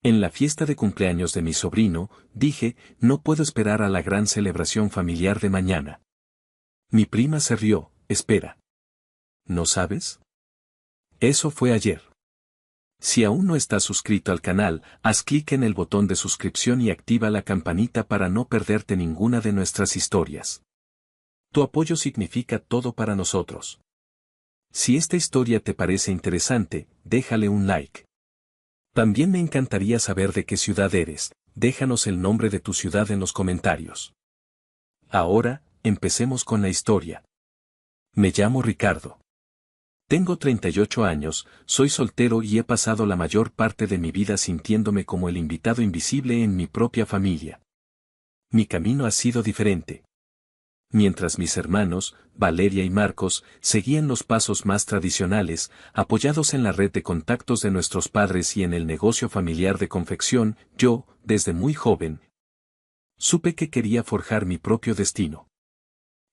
En la fiesta de cumpleaños de mi sobrino, dije, no puedo esperar a la gran celebración familiar de mañana. Mi prima se rió, espera. ¿No sabes? Eso fue ayer. Si aún no estás suscrito al canal, haz clic en el botón de suscripción y activa la campanita para no perderte ninguna de nuestras historias. Tu apoyo significa todo para nosotros. Si esta historia te parece interesante, déjale un like. También me encantaría saber de qué ciudad eres, déjanos el nombre de tu ciudad en los comentarios. Ahora, empecemos con la historia. Me llamo Ricardo. Tengo 38 años, soy soltero y he pasado la mayor parte de mi vida sintiéndome como el invitado invisible en mi propia familia. Mi camino ha sido diferente. Mientras mis hermanos, Valeria y Marcos, seguían los pasos más tradicionales, apoyados en la red de contactos de nuestros padres y en el negocio familiar de confección, yo, desde muy joven, supe que quería forjar mi propio destino.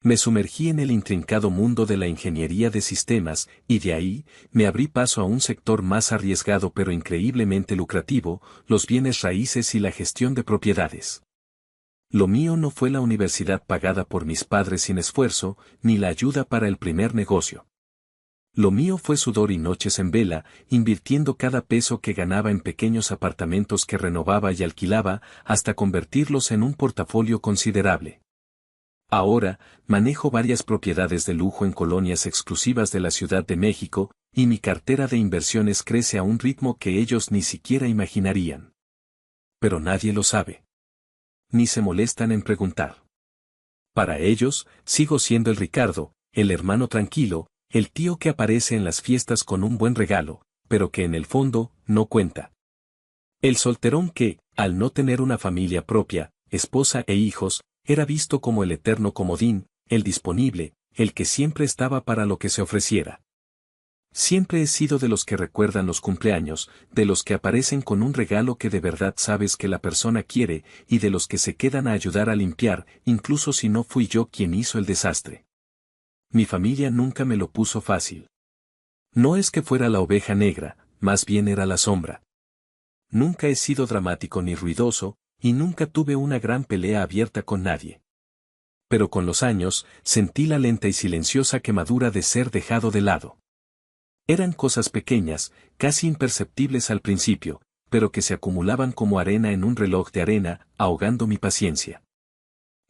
Me sumergí en el intrincado mundo de la ingeniería de sistemas, y de ahí, me abrí paso a un sector más arriesgado pero increíblemente lucrativo, los bienes raíces y la gestión de propiedades. Lo mío no fue la universidad pagada por mis padres sin esfuerzo, ni la ayuda para el primer negocio. Lo mío fue sudor y noches en vela, invirtiendo cada peso que ganaba en pequeños apartamentos que renovaba y alquilaba, hasta convertirlos en un portafolio considerable. Ahora, manejo varias propiedades de lujo en colonias exclusivas de la Ciudad de México, y mi cartera de inversiones crece a un ritmo que ellos ni siquiera imaginarían. Pero nadie lo sabe. Ni se molestan en preguntar. Para ellos, sigo siendo el Ricardo, el hermano tranquilo, el tío que aparece en las fiestas con un buen regalo, pero que en el fondo, no cuenta. El solterón que, al no tener una familia propia, esposa e hijos, era visto como el eterno comodín, el disponible, el que siempre estaba para lo que se ofreciera. Siempre he sido de los que recuerdan los cumpleaños, de los que aparecen con un regalo que de verdad sabes que la persona quiere, y de los que se quedan a ayudar a limpiar, incluso si no fui yo quien hizo el desastre. Mi familia nunca me lo puso fácil. No es que fuera la oveja negra, más bien era la sombra. Nunca he sido dramático ni ruidoso, y nunca tuve una gran pelea abierta con nadie. Pero con los años, sentí la lenta y silenciosa quemadura de ser dejado de lado. Eran cosas pequeñas, casi imperceptibles al principio, pero que se acumulaban como arena en un reloj de arena, ahogando mi paciencia.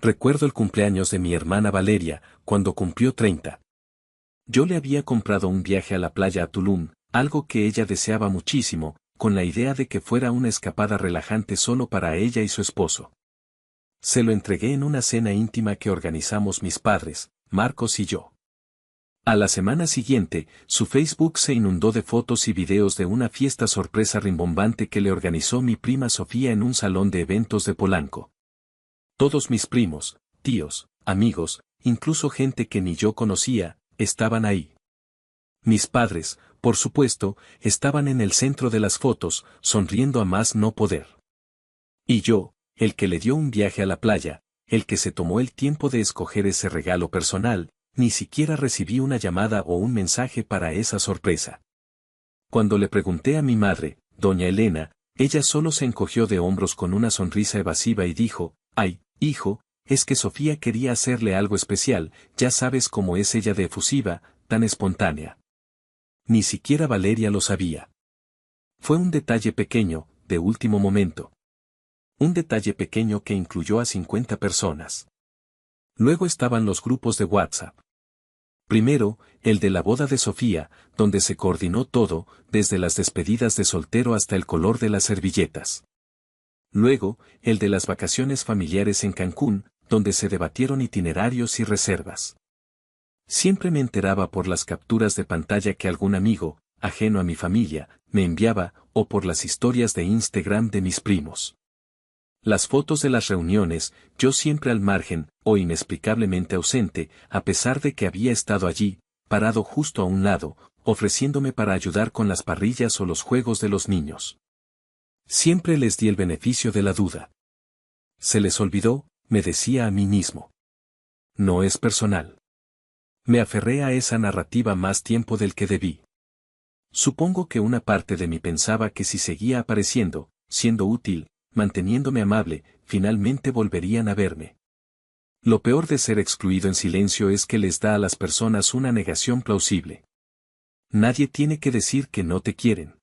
Recuerdo el cumpleaños de mi hermana Valeria, cuando cumplió 30. Yo le había comprado un viaje a la playa a Tulum, algo que ella deseaba muchísimo, con la idea de que fuera una escapada relajante solo para ella y su esposo. Se lo entregué en una cena íntima que organizamos mis padres, Marcos y yo. A la semana siguiente, su Facebook se inundó de fotos y videos de una fiesta sorpresa rimbombante que le organizó mi prima Sofía en un salón de eventos de Polanco. Todos mis primos, tíos, amigos, incluso gente que ni yo conocía, estaban ahí. Mis padres, por supuesto, estaban en el centro de las fotos, sonriendo a más no poder. Y yo, el que le dio un viaje a la playa, el que se tomó el tiempo de escoger ese regalo personal, ni siquiera recibí una llamada o un mensaje para esa sorpresa. Cuando le pregunté a mi madre, doña Elena, ella solo se encogió de hombros con una sonrisa evasiva y dijo, «Ay, hijo, es que Sofía quería hacerle algo especial, ya sabes cómo es ella de efusiva, tan espontánea». Ni siquiera Valeria lo sabía. Fue un detalle pequeño, de último momento. Un detalle pequeño que incluyó a 50 personas. Luego estaban los grupos de WhatsApp. Primero, el de la boda de Sofía, donde se coordinó todo, desde las despedidas de soltero hasta el color de las servilletas. Luego, el de las vacaciones familiares en Cancún, donde se debatieron itinerarios y reservas. Siempre me enteraba por las capturas de pantalla que algún amigo, ajeno a mi familia, me enviaba, o por las historias de Instagram de mis primos. Las fotos de las reuniones, yo siempre al margen, o inexplicablemente ausente, a pesar de que había estado allí, parado justo a un lado, ofreciéndome para ayudar con las parrillas o los juegos de los niños. Siempre les di el beneficio de la duda. Se les olvidó, me decía a mí mismo. No es personal. Me aferré a esa narrativa más tiempo del que debí. Supongo que una parte de mí pensaba que si seguía apareciendo, siendo útil, manteniéndome amable, finalmente volverían a verme. Lo peor de ser excluido en silencio es que les da a las personas una negación plausible. Nadie tiene que decir que no te quieren.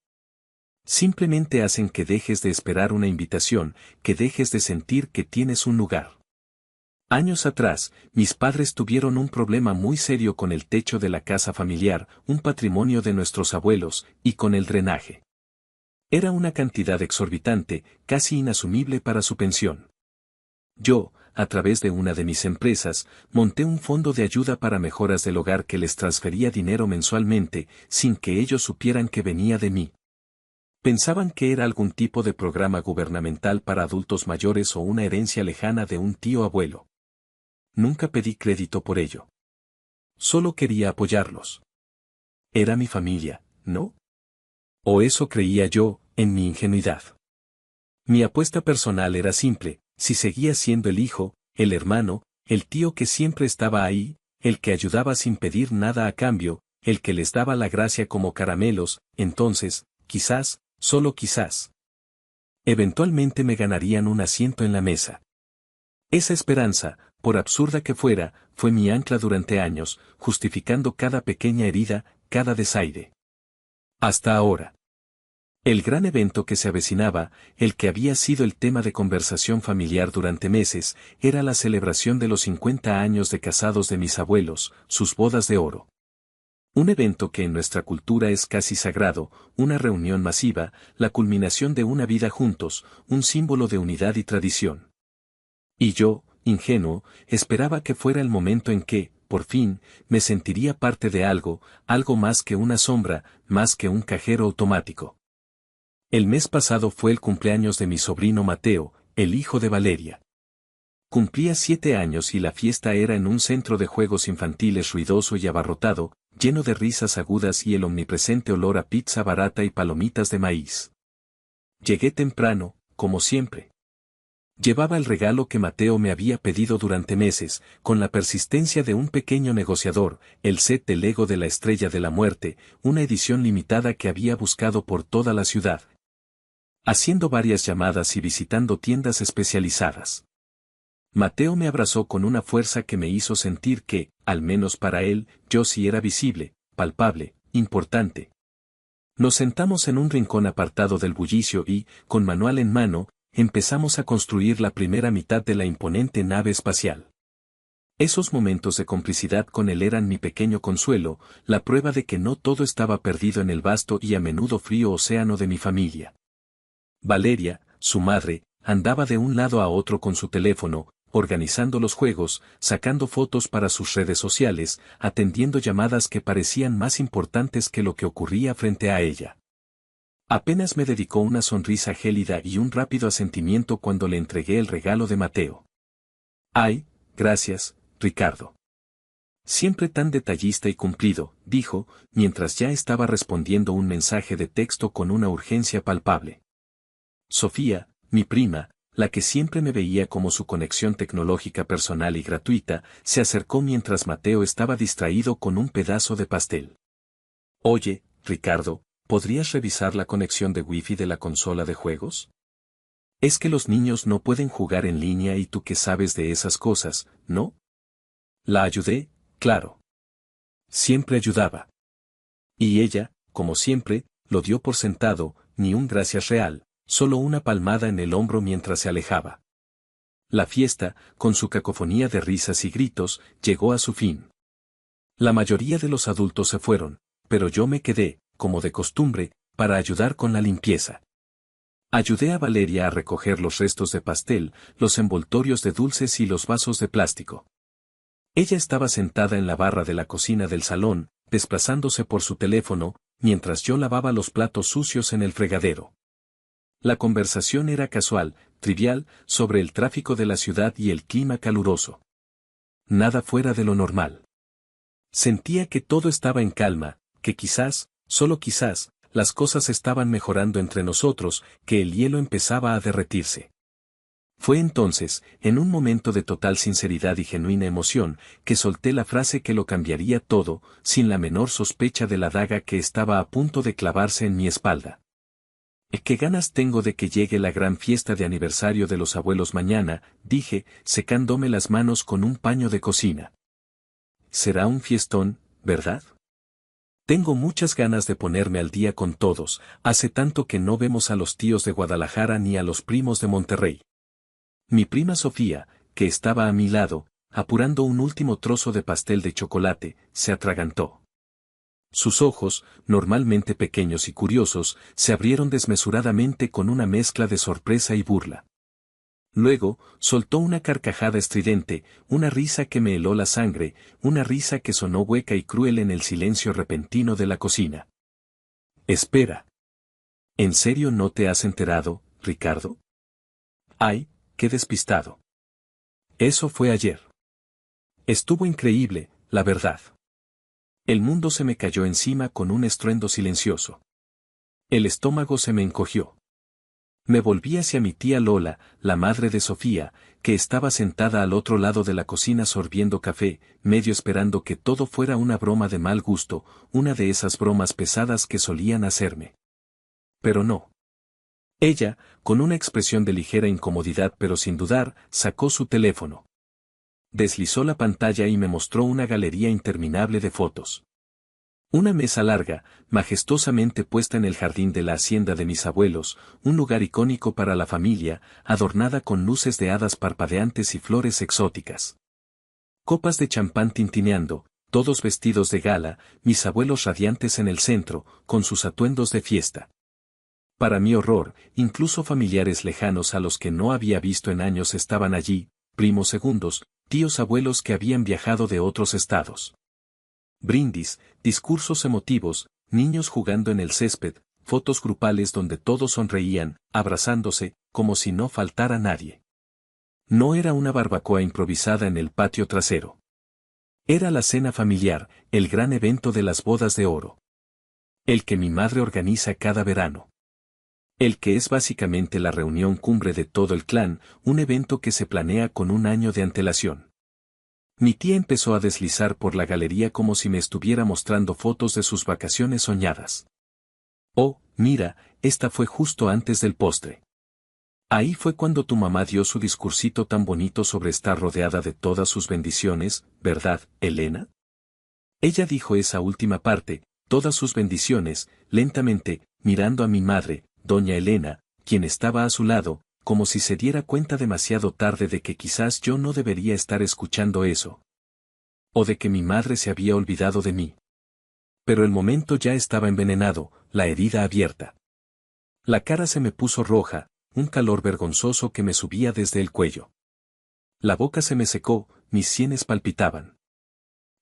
Simplemente hacen que dejes de esperar una invitación, que dejes de sentir que tienes un lugar. Años atrás, mis padres tuvieron un problema muy serio con el techo de la casa familiar, un patrimonio de nuestros abuelos, y con el drenaje. Era una cantidad exorbitante, casi inasumible para su pensión. Yo, a través de una de mis empresas, monté un fondo de ayuda para mejoras del hogar que les transfería dinero mensualmente, sin que ellos supieran que venía de mí. Pensaban que era algún tipo de programa gubernamental para adultos mayores o una herencia lejana de un tío abuelo. Nunca pedí crédito por ello. Solo quería apoyarlos. Era mi familia, ¿no? O eso creía yo, en mi ingenuidad. Mi apuesta personal era simple: si seguía siendo el hijo, el hermano, el tío que siempre estaba ahí, el que ayudaba sin pedir nada a cambio, el que les daba la gracia como caramelos, entonces, quizás, solo quizás, eventualmente me ganarían un asiento en la mesa. Esa esperanza, por absurda que fuera, fue mi ancla durante años, justificando cada pequeña herida, cada desaire. Hasta ahora. El gran evento que se avecinaba, el que había sido el tema de conversación familiar durante meses, era la celebración de los 50 años de casados de mis abuelos, sus bodas de oro. Un evento que en nuestra cultura es casi sagrado, una reunión masiva, la culminación de una vida juntos, un símbolo de unidad y tradición. Y yo, ingenuo, esperaba que fuera el momento en que, por fin, me sentiría parte de algo, algo más que una sombra, más que un cajero automático. El mes pasado fue el cumpleaños de mi sobrino Mateo, el hijo de Valeria. Cumplía 7 años y la fiesta era en un centro de juegos infantiles ruidoso y abarrotado, lleno de risas agudas y el omnipresente olor a pizza barata y palomitas de maíz. Llegué temprano, como siempre. Llevaba el regalo que Mateo me había pedido durante meses, con la persistencia de un pequeño negociador, el set de Lego de la Estrella de la Muerte, una edición limitada que había buscado por toda la ciudad. Haciendo varias llamadas y visitando tiendas especializadas. Mateo me abrazó con una fuerza que me hizo sentir que, al menos para él, yo sí era visible, palpable, importante. Nos sentamos en un rincón apartado del bullicio y, con manual en mano, empezamos a construir la primera mitad de la imponente nave espacial. Esos momentos de complicidad con él eran mi pequeño consuelo, la prueba de que no todo estaba perdido en el vasto y a menudo frío océano de mi familia. Valeria, su madre, andaba de un lado a otro con su teléfono, organizando los juegos, sacando fotos para sus redes sociales, atendiendo llamadas que parecían más importantes que lo que ocurría frente a ella. Apenas me dedicó una sonrisa gélida y un rápido asentimiento cuando le entregué el regalo de Mateo. «Ay, gracias, Ricardo. Siempre tan detallista y cumplido», dijo, mientras ya estaba respondiendo un mensaje de texto con una urgencia palpable. Sofía, mi prima, la que siempre me veía como su conexión tecnológica personal y gratuita, se acercó mientras Mateo estaba distraído con un pedazo de pastel. «Oye, Ricardo, ¿podrías revisar la conexión de Wi-Fi de la consola de juegos? Es que los niños no pueden jugar en línea y tú que sabes de esas cosas, ¿no?» La ayudé, claro. Siempre ayudaba. Y ella, como siempre, lo dio por sentado, ni un gracias real, solo una palmada en el hombro mientras se alejaba. La fiesta, con su cacofonía de risas y gritos, llegó a su fin. La mayoría de los adultos se fueron, pero yo me quedé, como de costumbre, para ayudar con la limpieza. Ayudé a Valeria a recoger los restos de pastel, los envoltorios de dulces y los vasos de plástico. Ella estaba sentada en la barra de la cocina del salón, desplazándose por su teléfono, mientras yo lavaba los platos sucios en el fregadero. La conversación era casual, trivial, sobre el tráfico de la ciudad y el clima caluroso. Nada fuera de lo normal. Sentía que todo estaba en calma, que quizás, solo quizás, las cosas estaban mejorando entre nosotros, que el hielo empezaba a derretirse. Fue entonces, en un momento de total sinceridad y genuina emoción, que solté la frase que lo cambiaría todo, sin la menor sospecha de la daga que estaba a punto de clavarse en mi espalda. ¿Qué ganas tengo de que llegue la gran fiesta de aniversario de los abuelos mañana?, dije, secándome las manos con un paño de cocina. Será un fiestón, ¿verdad? Tengo muchas ganas de ponerme al día con todos, hace tanto que no vemos a los tíos de Guadalajara ni a los primos de Monterrey. Mi prima Sofía, que estaba a mi lado, apurando un último trozo de pastel de chocolate, se atragantó. Sus ojos, normalmente pequeños y curiosos, se abrieron desmesuradamente con una mezcla de sorpresa y burla. Luego, soltó una carcajada estridente, una risa que me heló la sangre, una risa que sonó hueca y cruel en el silencio repentino de la cocina. Espera. ¿En serio no te has enterado, Ricardo? Ay, qué despistado. Eso fue ayer. Estuvo increíble, la verdad. El mundo se me cayó encima con un estruendo silencioso. El estómago se me encogió. Me volví hacia mi tía Lola, la madre de Sofía, que estaba sentada al otro lado de la cocina sorbiendo café, medio esperando que todo fuera una broma de mal gusto, una de esas bromas pesadas que solían hacerme. Pero no. Ella, con una expresión de ligera incomodidad pero sin dudar, sacó su teléfono. Deslizó la pantalla y me mostró una galería interminable de fotos. Una mesa larga, majestuosamente puesta en el jardín de la hacienda de mis abuelos, un lugar icónico para la familia, adornada con luces de hadas parpadeantes y flores exóticas. Copas de champán tintineando, todos vestidos de gala, mis abuelos radiantes en el centro, con sus atuendos de fiesta. Para mi horror, incluso familiares lejanos a los que no había visto en años estaban allí, primos segundos, tíos abuelos que habían viajado de otros estados. Brindis, discursos emotivos, niños jugando en el césped, fotos grupales donde todos sonreían, abrazándose, como si no faltara nadie. No era una barbacoa improvisada en el patio trasero. Era la cena familiar, el gran evento de las bodas de oro. El que mi madre organiza cada verano. El que es básicamente la reunión cumbre de todo el clan, un evento que se planea con un año de antelación. Mi tía empezó a deslizar por la galería como si me estuviera mostrando fotos de sus vacaciones soñadas. Oh, mira, esta fue justo antes del postre. Ahí fue cuando tu mamá dio su discursito tan bonito sobre estar rodeada de todas sus bendiciones, ¿verdad, Elena? Ella dijo esa última parte, todas sus bendiciones, lentamente, mirando a mi madre, doña Elena, quien estaba a su lado, como si se diera cuenta demasiado tarde de que quizás yo no debería estar escuchando eso. O de que mi madre se había olvidado de mí. Pero el momento ya estaba envenenado, la herida abierta. La cara se me puso roja, un calor vergonzoso que me subía desde el cuello. La boca se me secó, mis sienes palpitaban.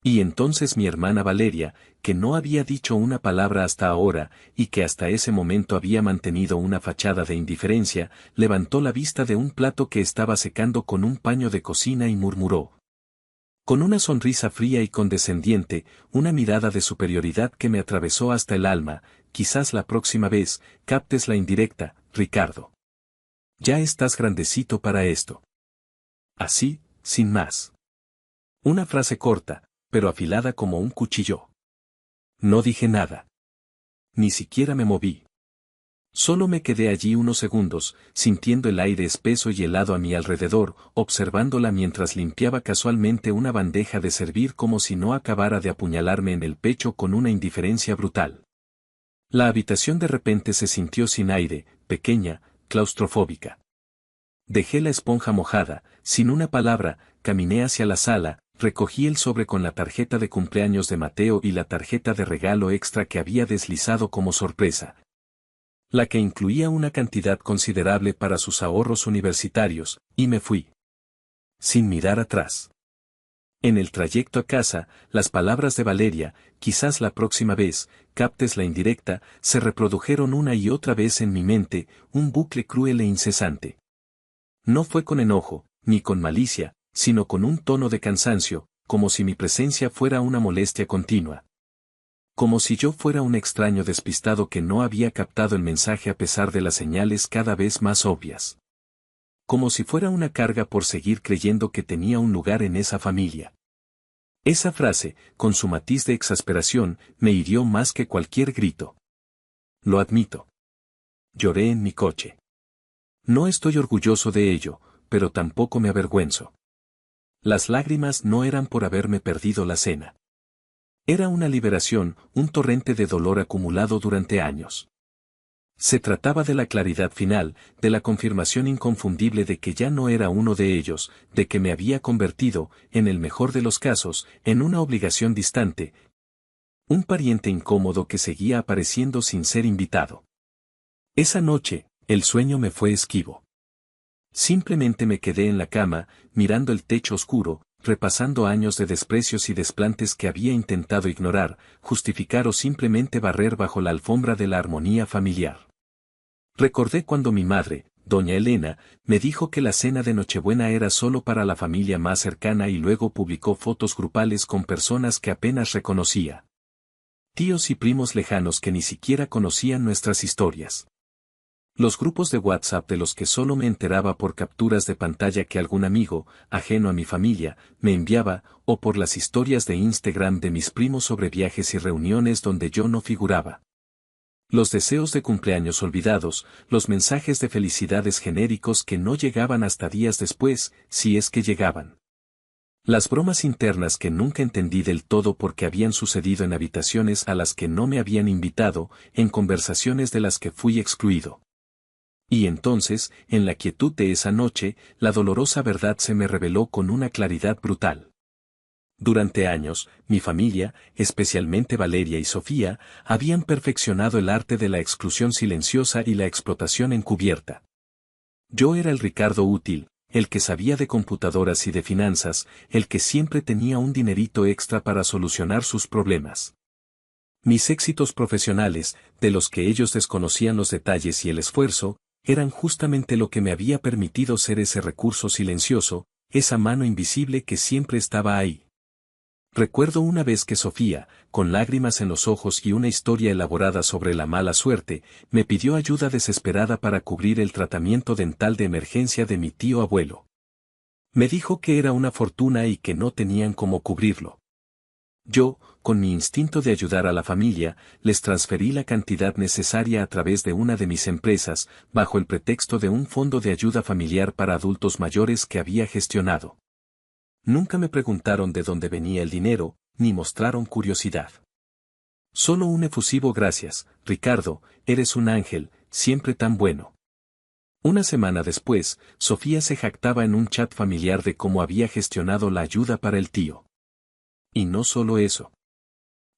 Y entonces mi hermana Valeria, que no había dicho una palabra hasta ahora, y que hasta ese momento había mantenido una fachada de indiferencia, levantó la vista de un plato que estaba secando con un paño de cocina y murmuró. Con una sonrisa fría y condescendiente, una mirada de superioridad que me atravesó hasta el alma, quizás la próxima vez, captes la indirecta, Ricardo. Ya estás grandecito para esto. Así, sin más. Una frase corta, pero afilada como un cuchillo. No dije nada. Ni siquiera me moví. Solo me quedé allí unos segundos, sintiendo el aire espeso y helado a mi alrededor, observándola mientras limpiaba casualmente una bandeja de servir como si no acabara de apuñalarme en el pecho con una indiferencia brutal. La habitación de repente se sintió sin aire, pequeña, claustrofóbica. Dejé la esponja mojada, sin una palabra, caminé hacia la sala, recogí el sobre con la tarjeta de cumpleaños de Mateo y la tarjeta de regalo extra que había deslizado como sorpresa. La que incluía una cantidad considerable para sus ahorros universitarios, y me fui. Sin mirar atrás. En el trayecto a casa, las palabras de Valeria, quizás la próxima vez, captes la indirecta, se reprodujeron una y otra vez en mi mente, un bucle cruel e incesante. No fue con enojo, ni con malicia, sino con un tono de cansancio, como si mi presencia fuera una molestia continua. Como si yo fuera un extraño despistado que no había captado el mensaje a pesar de las señales cada vez más obvias. Como si fuera una carga por seguir creyendo que tenía un lugar en esa familia. Esa frase, con su matiz de exasperación, me hirió más que cualquier grito. Lo admito. Lloré en mi coche. No estoy orgulloso de ello, pero tampoco me avergüenzo. Las lágrimas no eran por haberme perdido la cena. Era una liberación, un torrente de dolor acumulado durante años. Se trataba de la claridad final, de la confirmación inconfundible de que ya no era uno de ellos, de que me había convertido, en el mejor de los casos, en una obligación distante, un pariente incómodo que seguía apareciendo sin ser invitado. Esa noche, el sueño me fue esquivo. Simplemente me quedé en la cama, mirando el techo oscuro, repasando años de desprecios y desplantes que había intentado ignorar, justificar o simplemente barrer bajo la alfombra de la armonía familiar. Recordé cuando mi madre, doña Elena, me dijo que la cena de Nochebuena era solo para la familia más cercana y luego publicó fotos grupales con personas que apenas reconocía. Tíos y primos lejanos que ni siquiera conocían nuestras historias. Los grupos de WhatsApp de los que solo me enteraba por capturas de pantalla que algún amigo, ajeno a mi familia, me enviaba, o por las historias de Instagram de mis primos sobre viajes y reuniones donde yo no figuraba. Los deseos de cumpleaños olvidados, los mensajes de felicidades genéricos que no llegaban hasta días después, si es que llegaban. Las bromas internas que nunca entendí del todo porque habían sucedido en habitaciones a las que no me habían invitado, en conversaciones de las que fui excluido. Y entonces, en la quietud de esa noche, la dolorosa verdad se me reveló con una claridad brutal. Durante años, mi familia, especialmente Valeria y Sofía, habían perfeccionado el arte de la exclusión silenciosa y la explotación encubierta. Yo era el Ricardo útil, el que sabía de computadoras y de finanzas, el que siempre tenía un dinerito extra para solucionar sus problemas. Mis éxitos profesionales, de los que ellos desconocían los detalles y el esfuerzo, eran justamente lo que me había permitido ser ese recurso silencioso, esa mano invisible que siempre estaba ahí. Recuerdo una vez que Sofía, con lágrimas en los ojos y una historia elaborada sobre la mala suerte, me pidió ayuda desesperada para cubrir el tratamiento dental de emergencia de mi tío abuelo. Me dijo que era una fortuna y que no tenían cómo cubrirlo. Yo, con mi instinto de ayudar a la familia, les transferí la cantidad necesaria a través de una de mis empresas, bajo el pretexto de un fondo de ayuda familiar para adultos mayores que había gestionado. Nunca me preguntaron de dónde venía el dinero, ni mostraron curiosidad. Solo un efusivo gracias, Ricardo, eres un ángel, siempre tan bueno. Una semana después, Sofía se jactaba en un chat familiar de cómo había gestionado la ayuda para el tío. Y no solo eso.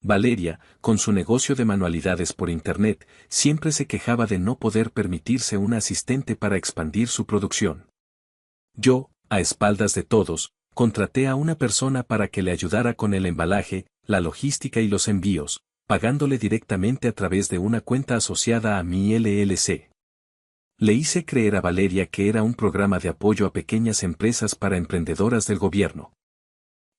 Valeria, con su negocio de manualidades por internet, siempre se quejaba de no poder permitirse un asistente para expandir su producción. Yo, a espaldas de todos, contraté a una persona para que le ayudara con el embalaje, la logística y los envíos, pagándole directamente a través de una cuenta asociada a mi LLC. Le hice creer a Valeria que era un programa de apoyo a pequeñas empresas para emprendedoras del gobierno.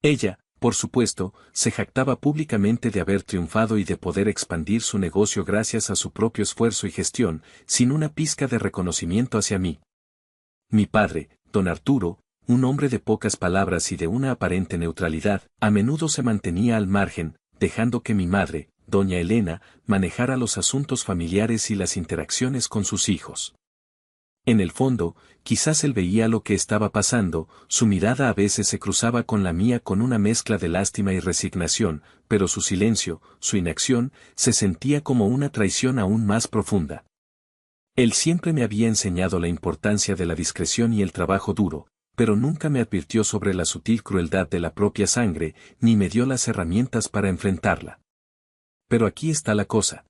Ella, por supuesto, se jactaba públicamente de haber triunfado y de poder expandir su negocio gracias a su propio esfuerzo y gestión, sin una pizca de reconocimiento hacia mí. Mi padre, don Arturo, un hombre de pocas palabras y de una aparente neutralidad, a menudo se mantenía al margen, dejando que mi madre, doña Elena, manejara los asuntos familiares y las interacciones con sus hijos. En el fondo, quizás él veía lo que estaba pasando, su mirada a veces se cruzaba con la mía con una mezcla de lástima y resignación, pero su silencio, su inacción, se sentía como una traición aún más profunda. Él siempre me había enseñado la importancia de la discreción y el trabajo duro, pero nunca me advirtió sobre la sutil crueldad de la propia sangre, ni me dio las herramientas para enfrentarla. Pero aquí está la cosa.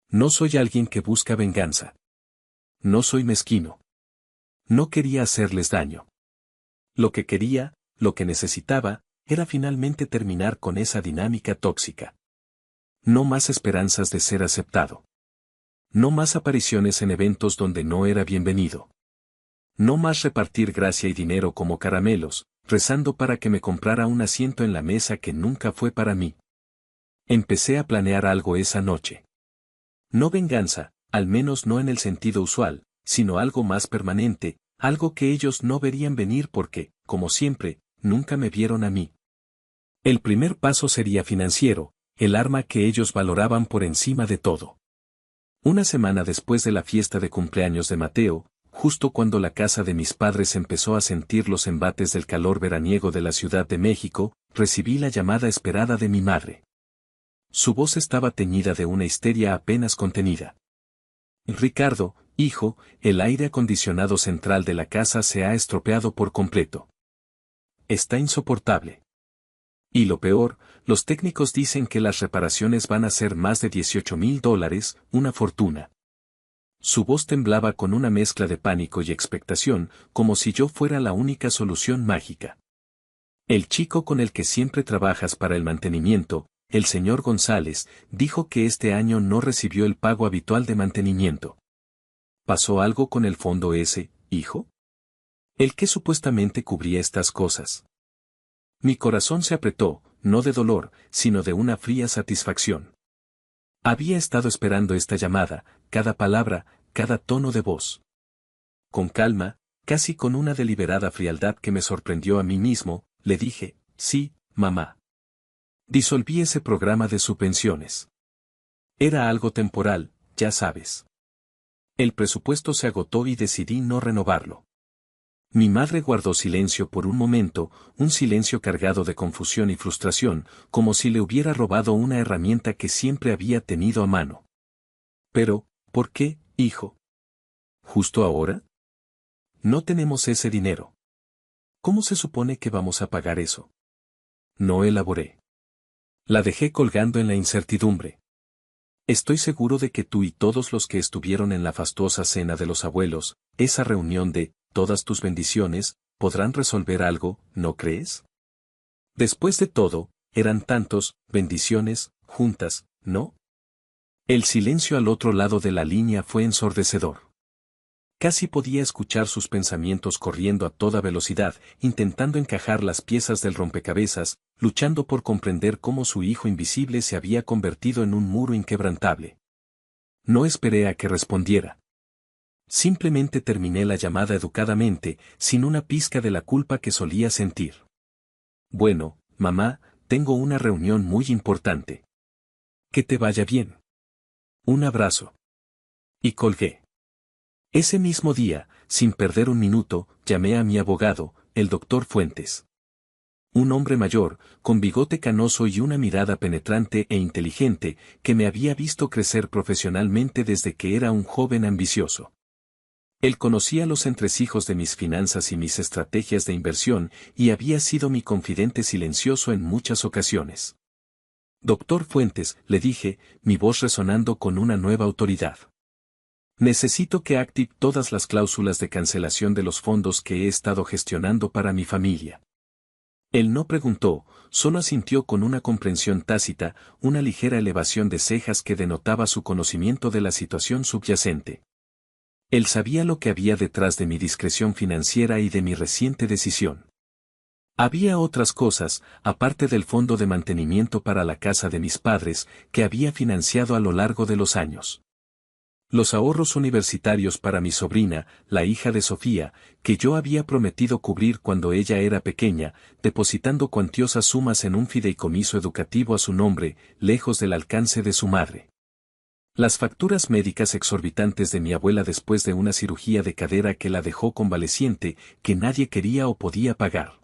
No soy alguien que busca venganza. No soy mezquino. No quería hacerles daño. Lo que quería, lo que necesitaba, era finalmente terminar con esa dinámica tóxica. No más esperanzas de ser aceptado. No más apariciones en eventos donde no era bienvenido. No más repartir gracia y dinero como caramelos, rezando para que me comprara un asiento en la mesa que nunca fue para mí. Empecé a planear algo esa noche. No venganza, al menos no en el sentido usual, sino algo más permanente, algo que ellos no verían venir porque, como siempre, nunca me vieron a mí. El primer paso sería financiero, el arma que ellos valoraban por encima de todo. Una semana después de la fiesta de cumpleaños de Mateo, justo cuando la casa de mis padres empezó a sentir los embates del calor veraniego de la Ciudad de México, recibí la llamada esperada de mi madre. Su voz estaba teñida de una histeria apenas contenida. Ricardo, hijo, el aire acondicionado central de la casa se ha estropeado por completo. Está insoportable. Y lo peor, los técnicos dicen que las reparaciones van a ser más de $18,000, una fortuna. Su voz temblaba con una mezcla de pánico y expectación, como si yo fuera la única solución mágica. El chico con el que siempre trabajas para el mantenimiento, el señor González, dijo que este año no recibió el pago habitual de mantenimiento. ¿Pasó algo con el fondo ese, hijo? ¿El que supuestamente cubría estas cosas? Mi corazón se apretó, no de dolor, sino de una fría satisfacción. Había estado esperando esta llamada, cada palabra, cada tono de voz. Con calma, casi con una deliberada frialdad que me sorprendió a mí mismo, le dije, sí, mamá. Disolví ese programa de subvenciones. Era algo temporal, ya sabes. El presupuesto se agotó y decidí no renovarlo. Mi madre guardó silencio por un momento, un silencio cargado de confusión y frustración, como si le hubiera robado una herramienta que siempre había tenido a mano. Pero, ¿por qué, hijo? ¿Justo ahora? No tenemos ese dinero. ¿Cómo se supone que vamos a pagar eso? No elaboré. La dejé colgando en la incertidumbre. Estoy seguro de que tú y todos los que estuvieron en la fastuosa cena de los abuelos, esa reunión de todas tus bendiciones, podrán resolver algo, ¿no crees? Después de todo, eran tantos, bendiciones, juntas, ¿no? El silencio al otro lado de la línea fue ensordecedor. Casi podía escuchar sus pensamientos corriendo a toda velocidad, intentando encajar las piezas del rompecabezas, luchando por comprender cómo su hijo invisible se había convertido en un muro inquebrantable. No esperé a que respondiera. Simplemente terminé la llamada educadamente, sin una pizca de la culpa que solía sentir. Bueno, mamá, tengo una reunión muy importante. Que te vaya bien. Un abrazo. Y colgué. Ese mismo día, sin perder un minuto, llamé a mi abogado, el doctor Fuentes. Un hombre mayor, con bigote canoso y una mirada penetrante e inteligente, que me había visto crecer profesionalmente desde que era un joven ambicioso. Él conocía los entresijos de mis finanzas y mis estrategias de inversión, y había sido mi confidente silencioso en muchas ocasiones. Doctor Fuentes, le dije, mi voz resonando con una nueva autoridad. Necesito que active todas las cláusulas de cancelación de los fondos que he estado gestionando para mi familia. Él no preguntó, solo asintió con una comprensión tácita, una ligera elevación de cejas que denotaba su conocimiento de la situación subyacente. Él sabía lo que había detrás de mi discreción financiera y de mi reciente decisión. Había otras cosas, aparte del fondo de mantenimiento para la casa de mis padres, que había financiado a lo largo de los años. Los ahorros universitarios para mi sobrina, la hija de Sofía, que yo había prometido cubrir cuando ella era pequeña, depositando cuantiosas sumas en un fideicomiso educativo a su nombre, lejos del alcance de su madre. Las facturas médicas exorbitantes de mi abuela después de una cirugía de cadera que la dejó convaleciente, que nadie quería o podía pagar.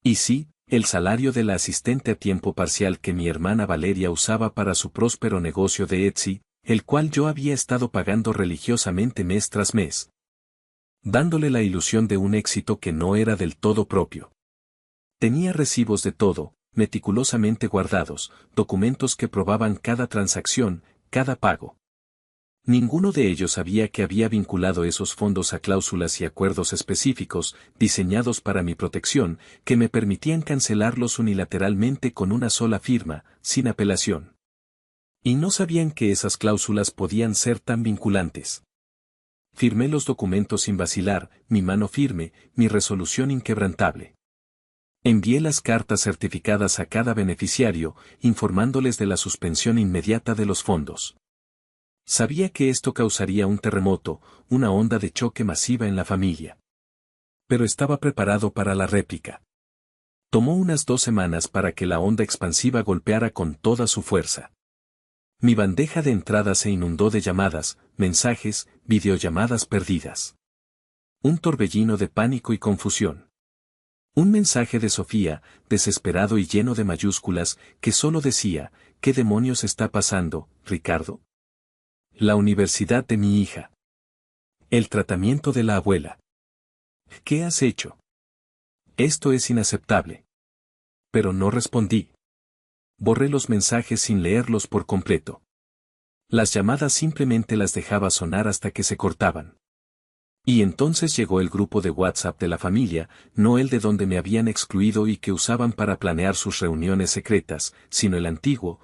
Y sí, el salario de la asistente a tiempo parcial que mi hermana Valeria usaba para su próspero negocio de Etsy, el cual yo había estado pagando religiosamente mes tras mes, dándole la ilusión de un éxito que no era del todo propio. Tenía recibos de todo, meticulosamente guardados, documentos que probaban cada transacción, cada pago. Ninguno de ellos sabía que había vinculado esos fondos a cláusulas y acuerdos específicos, diseñados para mi protección, que me permitían cancelarlos unilateralmente con una sola firma, sin apelación. Y no sabían que esas cláusulas podían ser tan vinculantes. Firmé los documentos sin vacilar, mi mano firme, mi resolución inquebrantable. Envié las cartas certificadas a cada beneficiario, informándoles de la suspensión inmediata de los fondos. Sabía que esto causaría un terremoto, una onda de choque masiva en la familia. Pero estaba preparado para la réplica. Tomó unas 2 semanas para que la onda expansiva golpeara con toda su fuerza. Mi bandeja de entrada se inundó de llamadas, mensajes, videollamadas perdidas. Un torbellino de pánico y confusión. Un mensaje de Sofía, desesperado y lleno de mayúsculas, que solo decía, ¿qué demonios está pasando, Ricardo? La universidad de mi hija. El tratamiento de la abuela. ¿Qué has hecho? Esto es inaceptable. Pero no respondí. Borré los mensajes sin leerlos por completo. Las llamadas simplemente las dejaba sonar hasta que se cortaban. Y entonces llegó el grupo de WhatsApp de la familia, no el de donde me habían excluido y que usaban para planear sus reuniones secretas, sino el antiguo,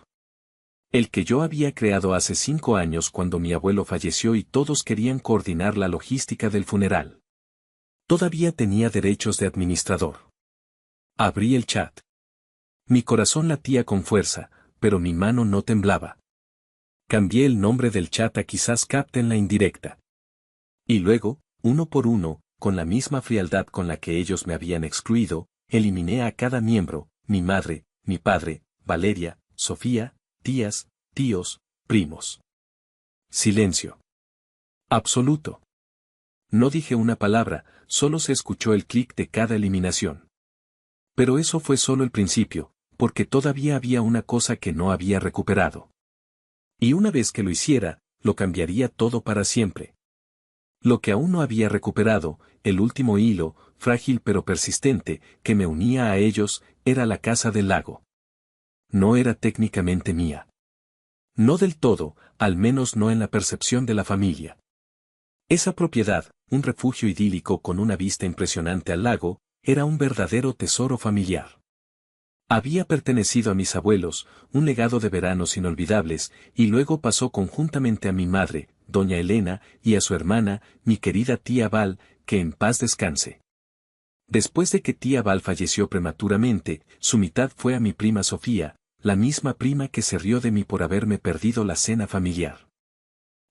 el que yo había creado hace 5 años cuando mi abuelo falleció y todos querían coordinar la logística del funeral. Todavía tenía derechos de administrador. Abrí el chat. Mi corazón latía con fuerza, pero mi mano no temblaba. Cambié el nombre del chat a quizás capten la indirecta. Y luego, uno por uno, con la misma frialdad con la que ellos me habían excluido, eliminé a cada miembro, mi madre, mi padre, Valeria, Sofía, tías, tíos, primos. Silencio. Absoluto. No dije una palabra, solo se escuchó el clic de cada eliminación. Pero eso fue solo el principio, porque todavía había una cosa que no había recuperado. Y una vez que lo hiciera, lo cambiaría todo para siempre. Lo que aún no había recuperado, el último hilo, frágil pero persistente, que me unía a ellos, era la casa del lago. No era técnicamente mía. No del todo, al menos no en la percepción de la familia. Esa propiedad, un refugio idílico con una vista impresionante al lago, era un verdadero tesoro familiar. Había pertenecido a mis abuelos, un legado de veranos inolvidables, y luego pasó conjuntamente a mi madre, doña Elena, y a su hermana, mi querida tía Val, que en paz descanse. Después de que tía Val falleció prematuramente, su mitad fue a mi prima Sofía, la misma prima que se rió de mí por haberme perdido la cena familiar.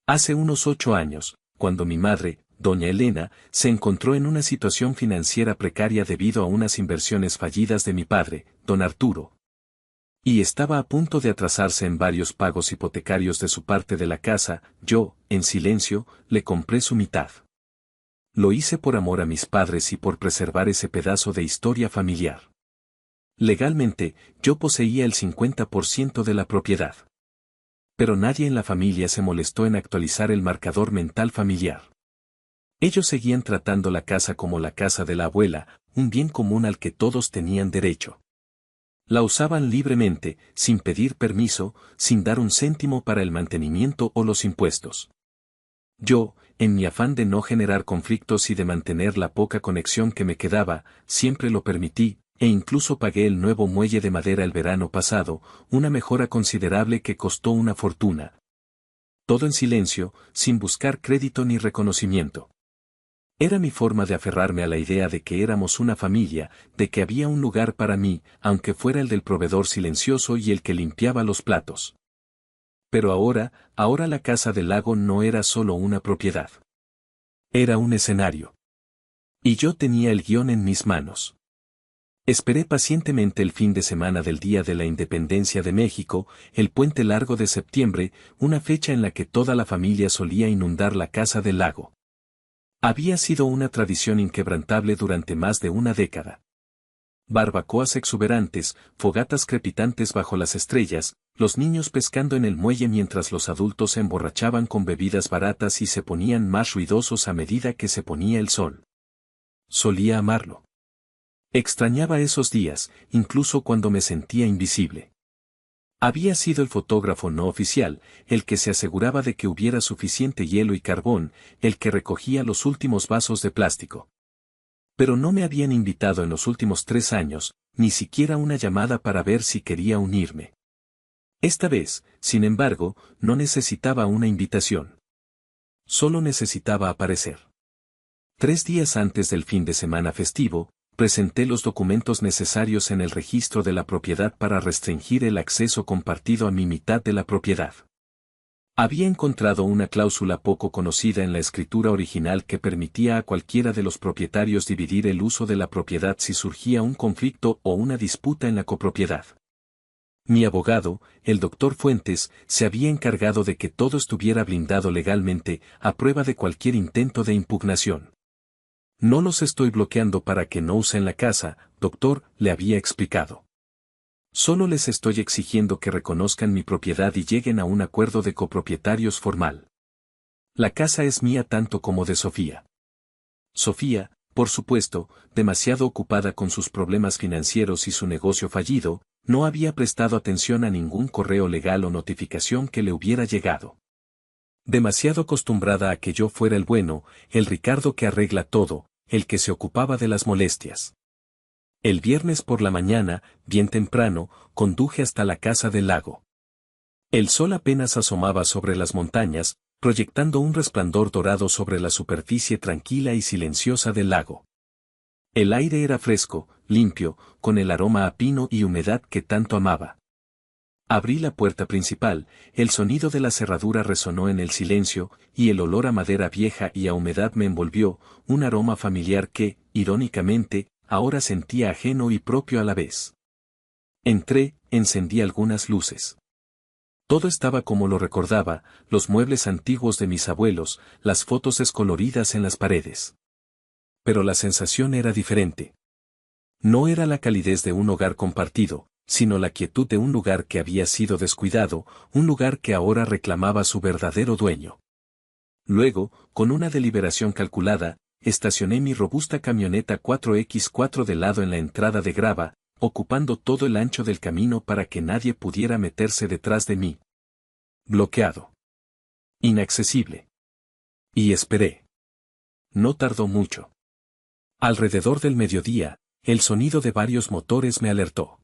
Hace unos 8 años, cuando mi madre, doña Elena, se encontró en una situación financiera precaria debido a unas inversiones fallidas de mi padre, don Arturo, y estaba a punto de atrasarse en varios pagos hipotecarios de su parte de la casa, yo, en silencio, le compré su mitad. Lo hice por amor a mis padres y por preservar ese pedazo de historia familiar. Legalmente, yo poseía el 50% de la propiedad. Pero nadie en la familia se molestó en actualizar el marcador mental familiar. Ellos seguían tratando la casa como la casa de la abuela, un bien común al que todos tenían derecho. La usaban libremente, sin pedir permiso, sin dar un céntimo para el mantenimiento o los impuestos. Yo, en mi afán de no generar conflictos y de mantener la poca conexión que me quedaba, siempre lo permití, e incluso pagué el nuevo muelle de madera el verano pasado, una mejora considerable que costó una fortuna. Todo en silencio, sin buscar crédito ni reconocimiento. Era mi forma de aferrarme a la idea de que éramos una familia, de que había un lugar para mí, aunque fuera el del proveedor silencioso y el que limpiaba los platos. Pero ahora la casa del lago no era solo una propiedad. Era un escenario. Y yo tenía el guión en mis manos. Esperé pacientemente el fin de semana del Día de la Independencia de México, el puente largo de septiembre, una fecha en la que toda la familia solía inundar la casa del lago. Había sido una tradición inquebrantable durante más de una década. Barbacoas exuberantes, fogatas crepitantes bajo las estrellas, los niños pescando en el muelle mientras los adultos se emborrachaban con bebidas baratas y se ponían más ruidosos a medida que se ponía el sol. Solía amarlo. Extrañaba esos días, incluso cuando me sentía invisible. Había sido el fotógrafo no oficial, el que se aseguraba de que hubiera suficiente hielo y carbón, el que recogía los últimos vasos de plástico. Pero no me habían invitado en los últimos 3 años, ni siquiera una llamada para ver si quería unirme. Esta vez, sin embargo, no necesitaba una invitación. Solo necesitaba aparecer. 3 días antes del fin de semana festivo, presenté los documentos necesarios en el registro de la propiedad para restringir el acceso compartido a mi mitad de la propiedad. Había encontrado una cláusula poco conocida en la escritura original que permitía a cualquiera de los propietarios dividir el uso de la propiedad si surgía un conflicto o una disputa en la copropiedad. Mi abogado, el doctor Fuentes, se había encargado de que todo estuviera blindado legalmente, a prueba de cualquier intento de impugnación. No los estoy bloqueando para que no usen la casa, doctor, le había explicado. Solo les estoy exigiendo que reconozcan mi propiedad y lleguen a un acuerdo de copropietarios formal. La casa es mía tanto como de Sofía. Sofía, por supuesto, demasiado ocupada con sus problemas financieros y su negocio fallido, no había prestado atención a ningún correo legal o notificación que le hubiera llegado. Demasiado acostumbrada a que yo fuera el bueno, el Ricardo que arregla todo, el que se ocupaba de las molestias. El viernes por la mañana, bien temprano, conduje hasta la casa del lago. El sol apenas asomaba sobre las montañas, proyectando un resplandor dorado sobre la superficie tranquila y silenciosa del lago. El aire era fresco, limpio, con el aroma a pino y humedad que tanto amaba. Abrí la puerta principal, el sonido de la cerradura resonó en el silencio, y el olor a madera vieja y a humedad me envolvió, un aroma familiar que, irónicamente, ahora sentía ajeno y propio a la vez. Entré, encendí algunas luces. Todo estaba como lo recordaba, los muebles antiguos de mis abuelos, las fotos descoloridas en las paredes. Pero la sensación era diferente. No era la calidez de un hogar compartido, sino la quietud de un lugar que había sido descuidado, un lugar que ahora reclamaba su verdadero dueño. Luego, con una deliberación calculada, estacioné mi robusta camioneta 4x4 de lado en la entrada de grava, ocupando todo el ancho del camino para que nadie pudiera meterse detrás de mí. Bloqueado. Inaccesible. Y esperé. No tardó mucho. Alrededor del mediodía, el sonido de varios motores me alertó.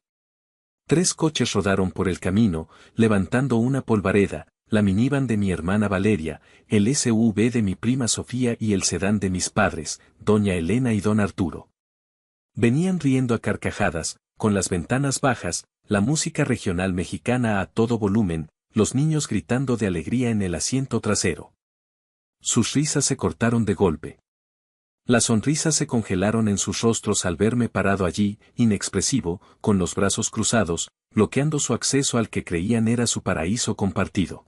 3 coches rodaron por el camino, levantando una polvareda, la minivan de mi hermana Valeria, el SUV de mi prima Sofía y el sedán de mis padres, doña Elena y don Arturo. Venían riendo a carcajadas, con las ventanas bajas, la música regional mexicana a todo volumen, los niños gritando de alegría en el asiento trasero. Sus risas se cortaron de golpe. Las sonrisas se congelaron en sus rostros al verme parado allí, inexpresivo, con los brazos cruzados, bloqueando su acceso al que creían era su paraíso compartido.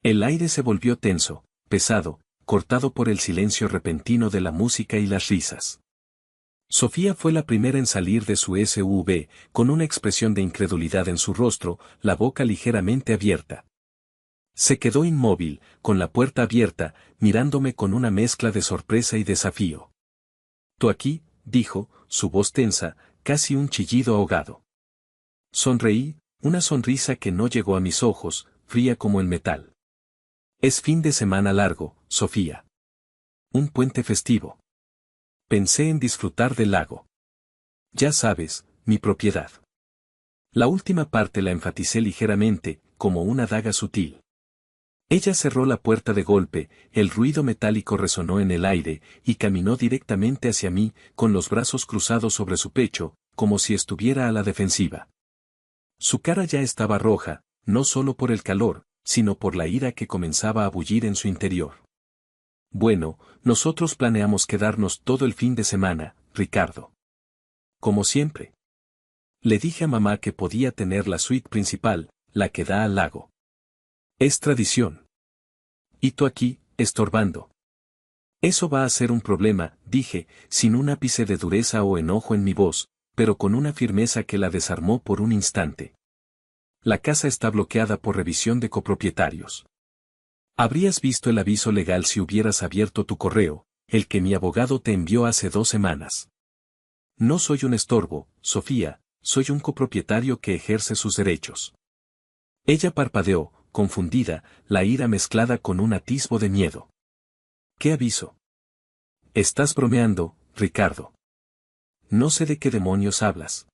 El aire se volvió tenso, pesado, cortado por el silencio repentino de la música y las risas. Sofía fue la primera en salir de su SUV, con una expresión de incredulidad en su rostro, la boca ligeramente abierta. Se quedó inmóvil, con la puerta abierta, mirándome con una mezcla de sorpresa y desafío. «¿Tú aquí?», dijo, su voz tensa, casi un chillido ahogado. Sonreí, una sonrisa que no llegó a mis ojos, fría como el metal. «Es fin de semana largo, Sofía. Un puente festivo. Pensé en disfrutar del lago. Ya sabes, mi propiedad». La última parte la enfaticé ligeramente, como una daga sutil. Ella cerró la puerta de golpe, el ruido metálico resonó en el aire, y caminó directamente hacia mí, con los brazos cruzados sobre su pecho, como si estuviera a la defensiva. Su cara ya estaba roja, no solo por el calor, sino por la ira que comenzaba a bullir en su interior. «Bueno, nosotros planeamos quedarnos todo el fin de semana, Ricardo. Como siempre. Le dije a mamá que podía tener la suite principal, la que da al lago. Es tradición. Y tú aquí, estorbando. Eso va a ser un problema», dije, sin un ápice de dureza o enojo en mi voz, pero con una firmeza que la desarmó por un instante. «La casa está bloqueada por revisión de copropietarios. Habrías visto el aviso legal si hubieras abierto tu correo, el que mi abogado te envió hace 2 semanas. No soy un estorbo, Sofía, soy un copropietario que ejerce sus derechos». Ella parpadeó, confundida, la ira mezclada con un atisbo de miedo. «¿Qué aviso? Estás bromeando, Ricardo. No sé de qué demonios hablas.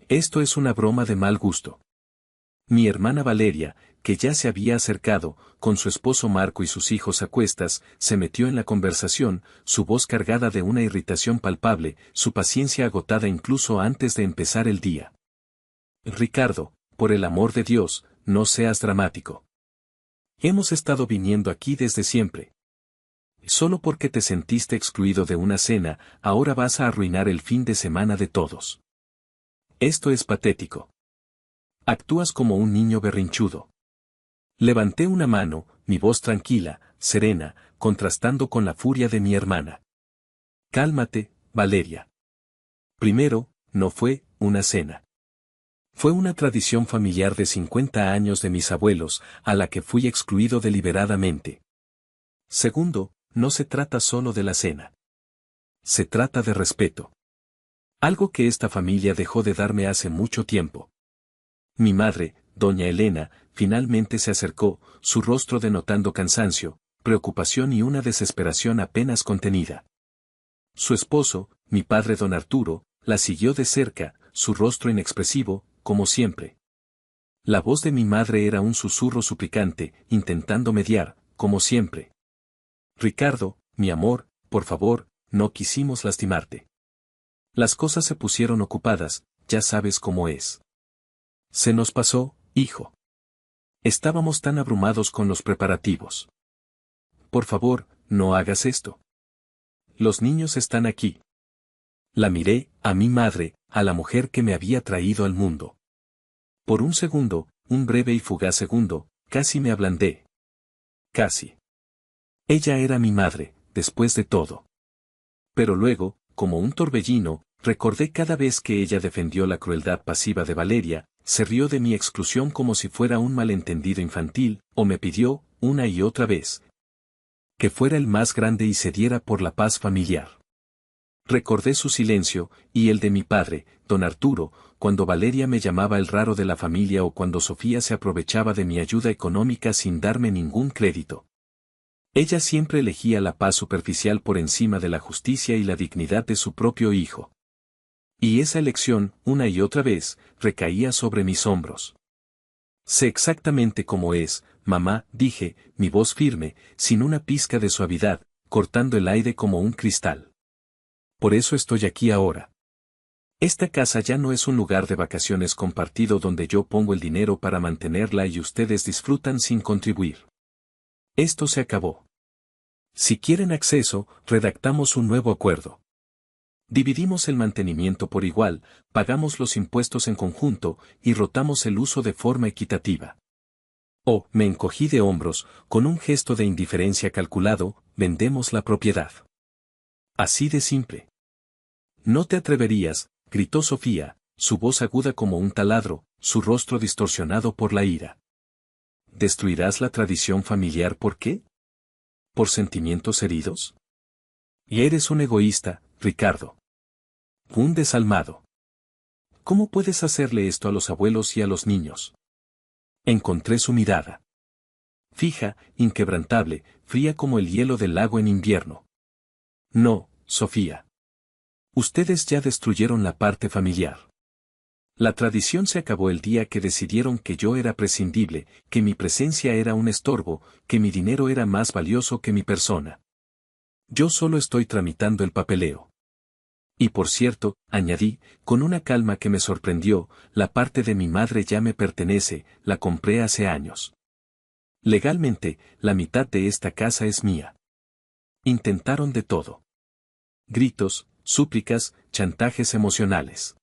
Esto es una broma de mal gusto». Mi hermana Valeria, que ya se había acercado, con su esposo Marco y sus hijos a cuestas, se metió en la conversación, su voz cargada de una irritación palpable, su paciencia agotada incluso antes de empezar el día. «Ricardo, por el amor de Dios, no seas dramático. Hemos estado viniendo aquí desde siempre. Solo porque te sentiste excluido de una cena, ahora vas a arruinar el fin de semana de todos. Esto es patético. Actúas como un niño berrinchudo. Levanté una mano, mi voz tranquila, serena, contrastando con la furia de mi hermana. Cálmate, Valeria. Primero, no fue una cena. Fue una tradición familiar de 50 años de mis abuelos, a la que fui excluido deliberadamente. Segundo, no se trata solo de la cena. Se trata de respeto. Algo que esta familia dejó de darme hace mucho tiempo. Mi madre, doña Elena, finalmente se acercó, su rostro denotando cansancio, preocupación y una desesperación apenas contenida. Su esposo, mi padre don Arturo, la siguió de cerca, su rostro inexpresivo, como siempre. La voz de mi madre era un susurro suplicante, intentando mediar, como siempre. Ricardo, mi amor, por favor, no quisimos lastimarte. Las cosas se pusieron ocupadas, ya sabes cómo es. Se nos pasó, hijo. Estábamos tan abrumados con los preparativos. Por favor, no hagas esto. Los niños están aquí. La miré, a mi madre, a la mujer que me había traído al mundo. Por un segundo, un breve y fugaz segundo, casi me ablandé. Casi. Ella era mi madre, después de todo. Pero luego, como un torbellino, recordé cada vez que ella defendió la crueldad pasiva de Valeria, se rió de mi exclusión como si fuera un malentendido infantil, o me pidió, una y otra vez, que fuera el más grande y cediera por la paz familiar. Recordé su silencio, y el de mi padre, don Arturo, cuando Valeria me llamaba el raro de la familia o cuando Sofía se aprovechaba de mi ayuda económica sin darme ningún crédito. Ella siempre elegía la paz superficial por encima de la justicia y la dignidad de su propio hijo. Y esa elección, una y otra vez, recaía sobre mis hombros. Sé exactamente cómo es, mamá, dije, mi voz firme, sin una pizca de suavidad, cortando el aire como un cristal. Por eso estoy aquí ahora. Esta casa ya no es un lugar de vacaciones compartido donde yo pongo el dinero para mantenerla y ustedes disfrutan sin contribuir. Esto se acabó. Si quieren acceso, redactamos un nuevo acuerdo. Dividimos el mantenimiento por igual, pagamos los impuestos en conjunto y rotamos el uso de forma equitativa. Oh, me encogí de hombros, con un gesto de indiferencia calculado, vendemos la propiedad. Así de simple. No te atreverías, gritó Sofía, su voz aguda como un taladro, su rostro distorsionado por la ira. ¿Destruirás la tradición familiar por qué? ¿Por sentimientos heridos? Y eres un egoísta, Ricardo. Un desalmado. ¿Cómo puedes hacerle esto a los abuelos y a los niños? Encontré su mirada. Fija, inquebrantable, fría como el hielo del lago en invierno. No, Sofía. Ustedes ya destruyeron la parte familiar. La tradición se acabó el día que decidieron que yo era prescindible, que mi presencia era un estorbo, que mi dinero era más valioso que mi persona. Yo solo estoy tramitando el papeleo. Y por cierto, añadí, con una calma que me sorprendió, la parte de mi madre ya me pertenece, la compré hace años. Legalmente, la mitad de esta casa es mía. Intentaron de todo. Gritos, súplicas, chantajes emocionales.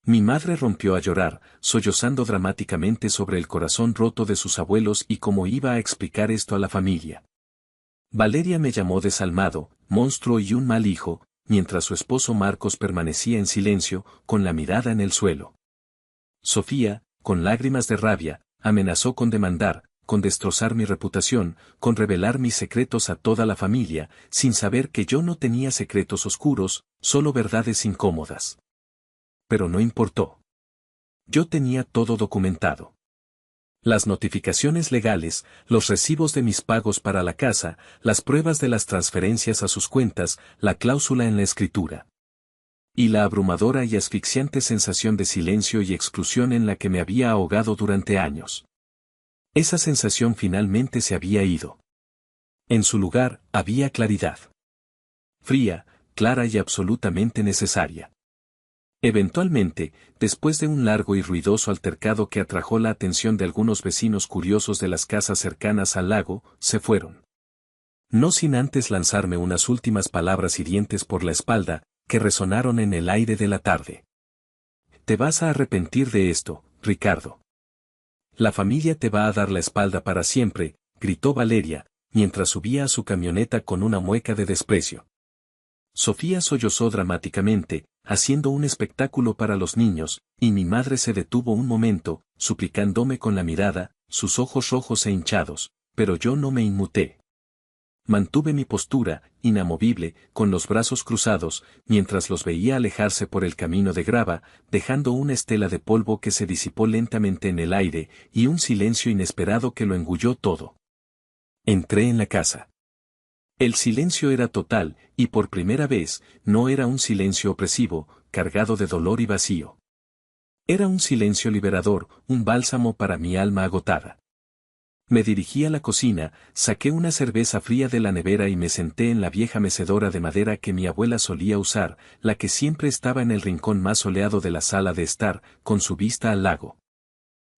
Mi madre rompió a llorar, sollozando dramáticamente sobre el corazón roto de sus abuelos y cómo iba a explicar esto a la familia. Valeria me llamó desalmado, monstruo y un mal hijo, mientras su esposo Marcos permanecía en silencio, con la mirada en el suelo. Sofía, con lágrimas de rabia, amenazó con demandar, con destrozar mi reputación, con revelar mis secretos a toda la familia, sin saber que yo no tenía secretos oscuros, solo verdades incómodas. Pero no importó. Yo tenía todo documentado. Las notificaciones legales, los recibos de mis pagos para la casa, las pruebas de las transferencias a sus cuentas, la cláusula en la escritura. Y la abrumadora y asfixiante sensación de silencio y exclusión en la que me había ahogado durante años. Esa sensación finalmente se había ido. En su lugar, había claridad. Fría, clara y absolutamente necesaria. Eventualmente, después de un largo y ruidoso altercado que atrajo la atención de algunos vecinos curiosos de las casas cercanas al lago, se fueron. No sin antes lanzarme unas últimas palabras hirientes por la espalda, que resonaron en el aire de la tarde. Te vas a arrepentir de esto, Ricardo. La familia te va a dar la espalda para siempre, gritó Valeria, mientras subía a su camioneta con una mueca de desprecio. Sofía sollozó dramáticamente, haciendo un espectáculo para los niños, y mi madre se detuvo un momento, suplicándome con la mirada, sus ojos rojos e hinchados, pero yo no me inmuté. Mantuve mi postura, inamovible, con los brazos cruzados, mientras los veía alejarse por el camino de grava, dejando una estela de polvo que se disipó lentamente en el aire, y un silencio inesperado que lo engulló todo. Entré en la casa. El silencio era total, y por primera vez, no era un silencio opresivo, cargado de dolor y vacío. Era un silencio liberador, un bálsamo para mi alma agotada. Me dirigí a la cocina, saqué una cerveza fría de la nevera y me senté en la vieja mecedora de madera que mi abuela solía usar, la que siempre estaba en el rincón más soleado de la sala de estar, con su vista al lago.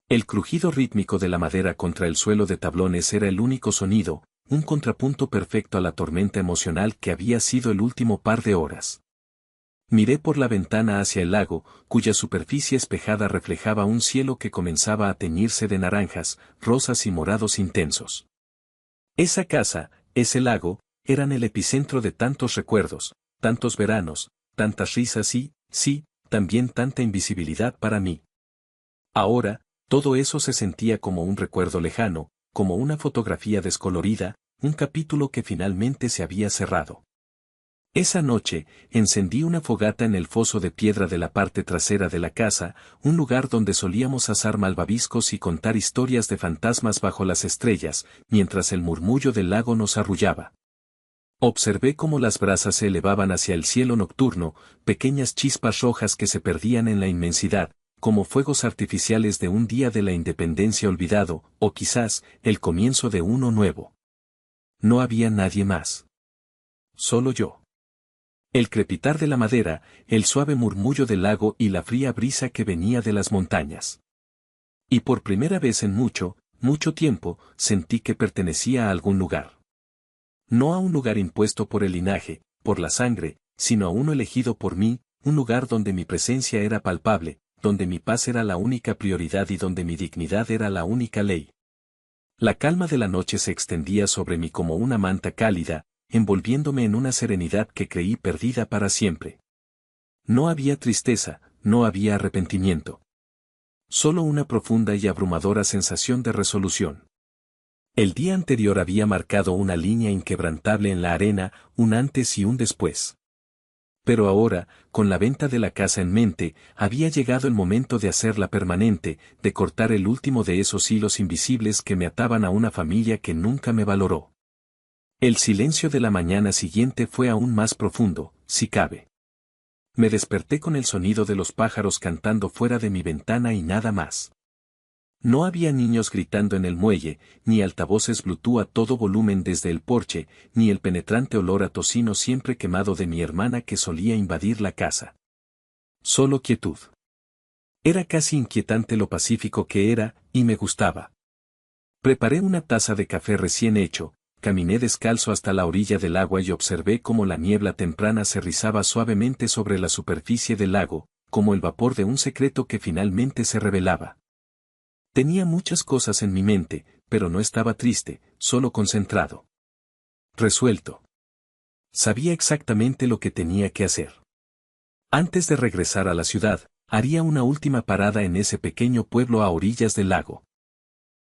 El crujido rítmico de la madera contra el suelo de tablones era el único sonido, un contrapunto perfecto a la tormenta emocional que había sido el último par de horas. Miré por la ventana hacia el lago, cuya superficie espejada reflejaba un cielo que comenzaba a teñirse de naranjas, rosas y morados intensos. Esa casa, ese lago, eran el epicentro de tantos recuerdos, tantos veranos, tantas risas y, sí, también tanta invisibilidad para mí. Ahora, todo eso se sentía como un recuerdo lejano, como una fotografía descolorida, un capítulo que finalmente se había cerrado. Esa noche, encendí una fogata en el foso de piedra de la parte trasera de la casa, un lugar donde solíamos asar malvaviscos y contar historias de fantasmas bajo las estrellas, mientras el murmullo del lago nos arrullaba. Observé cómo las brasas se elevaban hacia el cielo nocturno, pequeñas chispas rojas que se perdían en la inmensidad, como fuegos artificiales de un día de la independencia olvidado, o quizás, el comienzo de uno nuevo. No había nadie más. Solo yo. El crepitar de la madera, el suave murmullo del lago y la fría brisa que venía de las montañas. Y por primera vez en mucho, mucho tiempo, sentí que pertenecía a algún lugar. No a un lugar impuesto por el linaje, por la sangre, sino a uno elegido por mí, un lugar donde mi presencia era palpable, donde mi paz era la única prioridad y donde mi dignidad era la única ley. La calma de la noche se extendía sobre mí como una manta cálida, envolviéndome en una serenidad que creí perdida para siempre. No había tristeza, no había arrepentimiento. Solo una profunda y abrumadora sensación de resolución. El día anterior había marcado una línea inquebrantable en la arena, un antes y un después. Pero ahora, con la venta de la casa en mente, había llegado el momento de hacerla permanente, de cortar el último de esos hilos invisibles que me ataban a una familia que nunca me valoró. El silencio de la mañana siguiente fue aún más profundo, si cabe. Me desperté con el sonido de los pájaros cantando fuera de mi ventana y nada más. No había niños gritando en el muelle, ni altavoces Bluetooth a todo volumen desde el porche, ni el penetrante olor a tocino siempre quemado de mi hermana que solía invadir la casa. Solo quietud. Era casi inquietante lo pacífico que era, y me gustaba. Preparé una taza de café recién hecho, caminé descalzo hasta la orilla del agua y observé cómo la niebla temprana se rizaba suavemente sobre la superficie del lago, como el vapor de un secreto que finalmente se revelaba. Tenía muchas cosas en mi mente, pero no estaba triste, solo concentrado. Resuelto. Sabía exactamente lo que tenía que hacer. Antes de regresar a la ciudad, haría una última parada en ese pequeño pueblo a orillas del lago.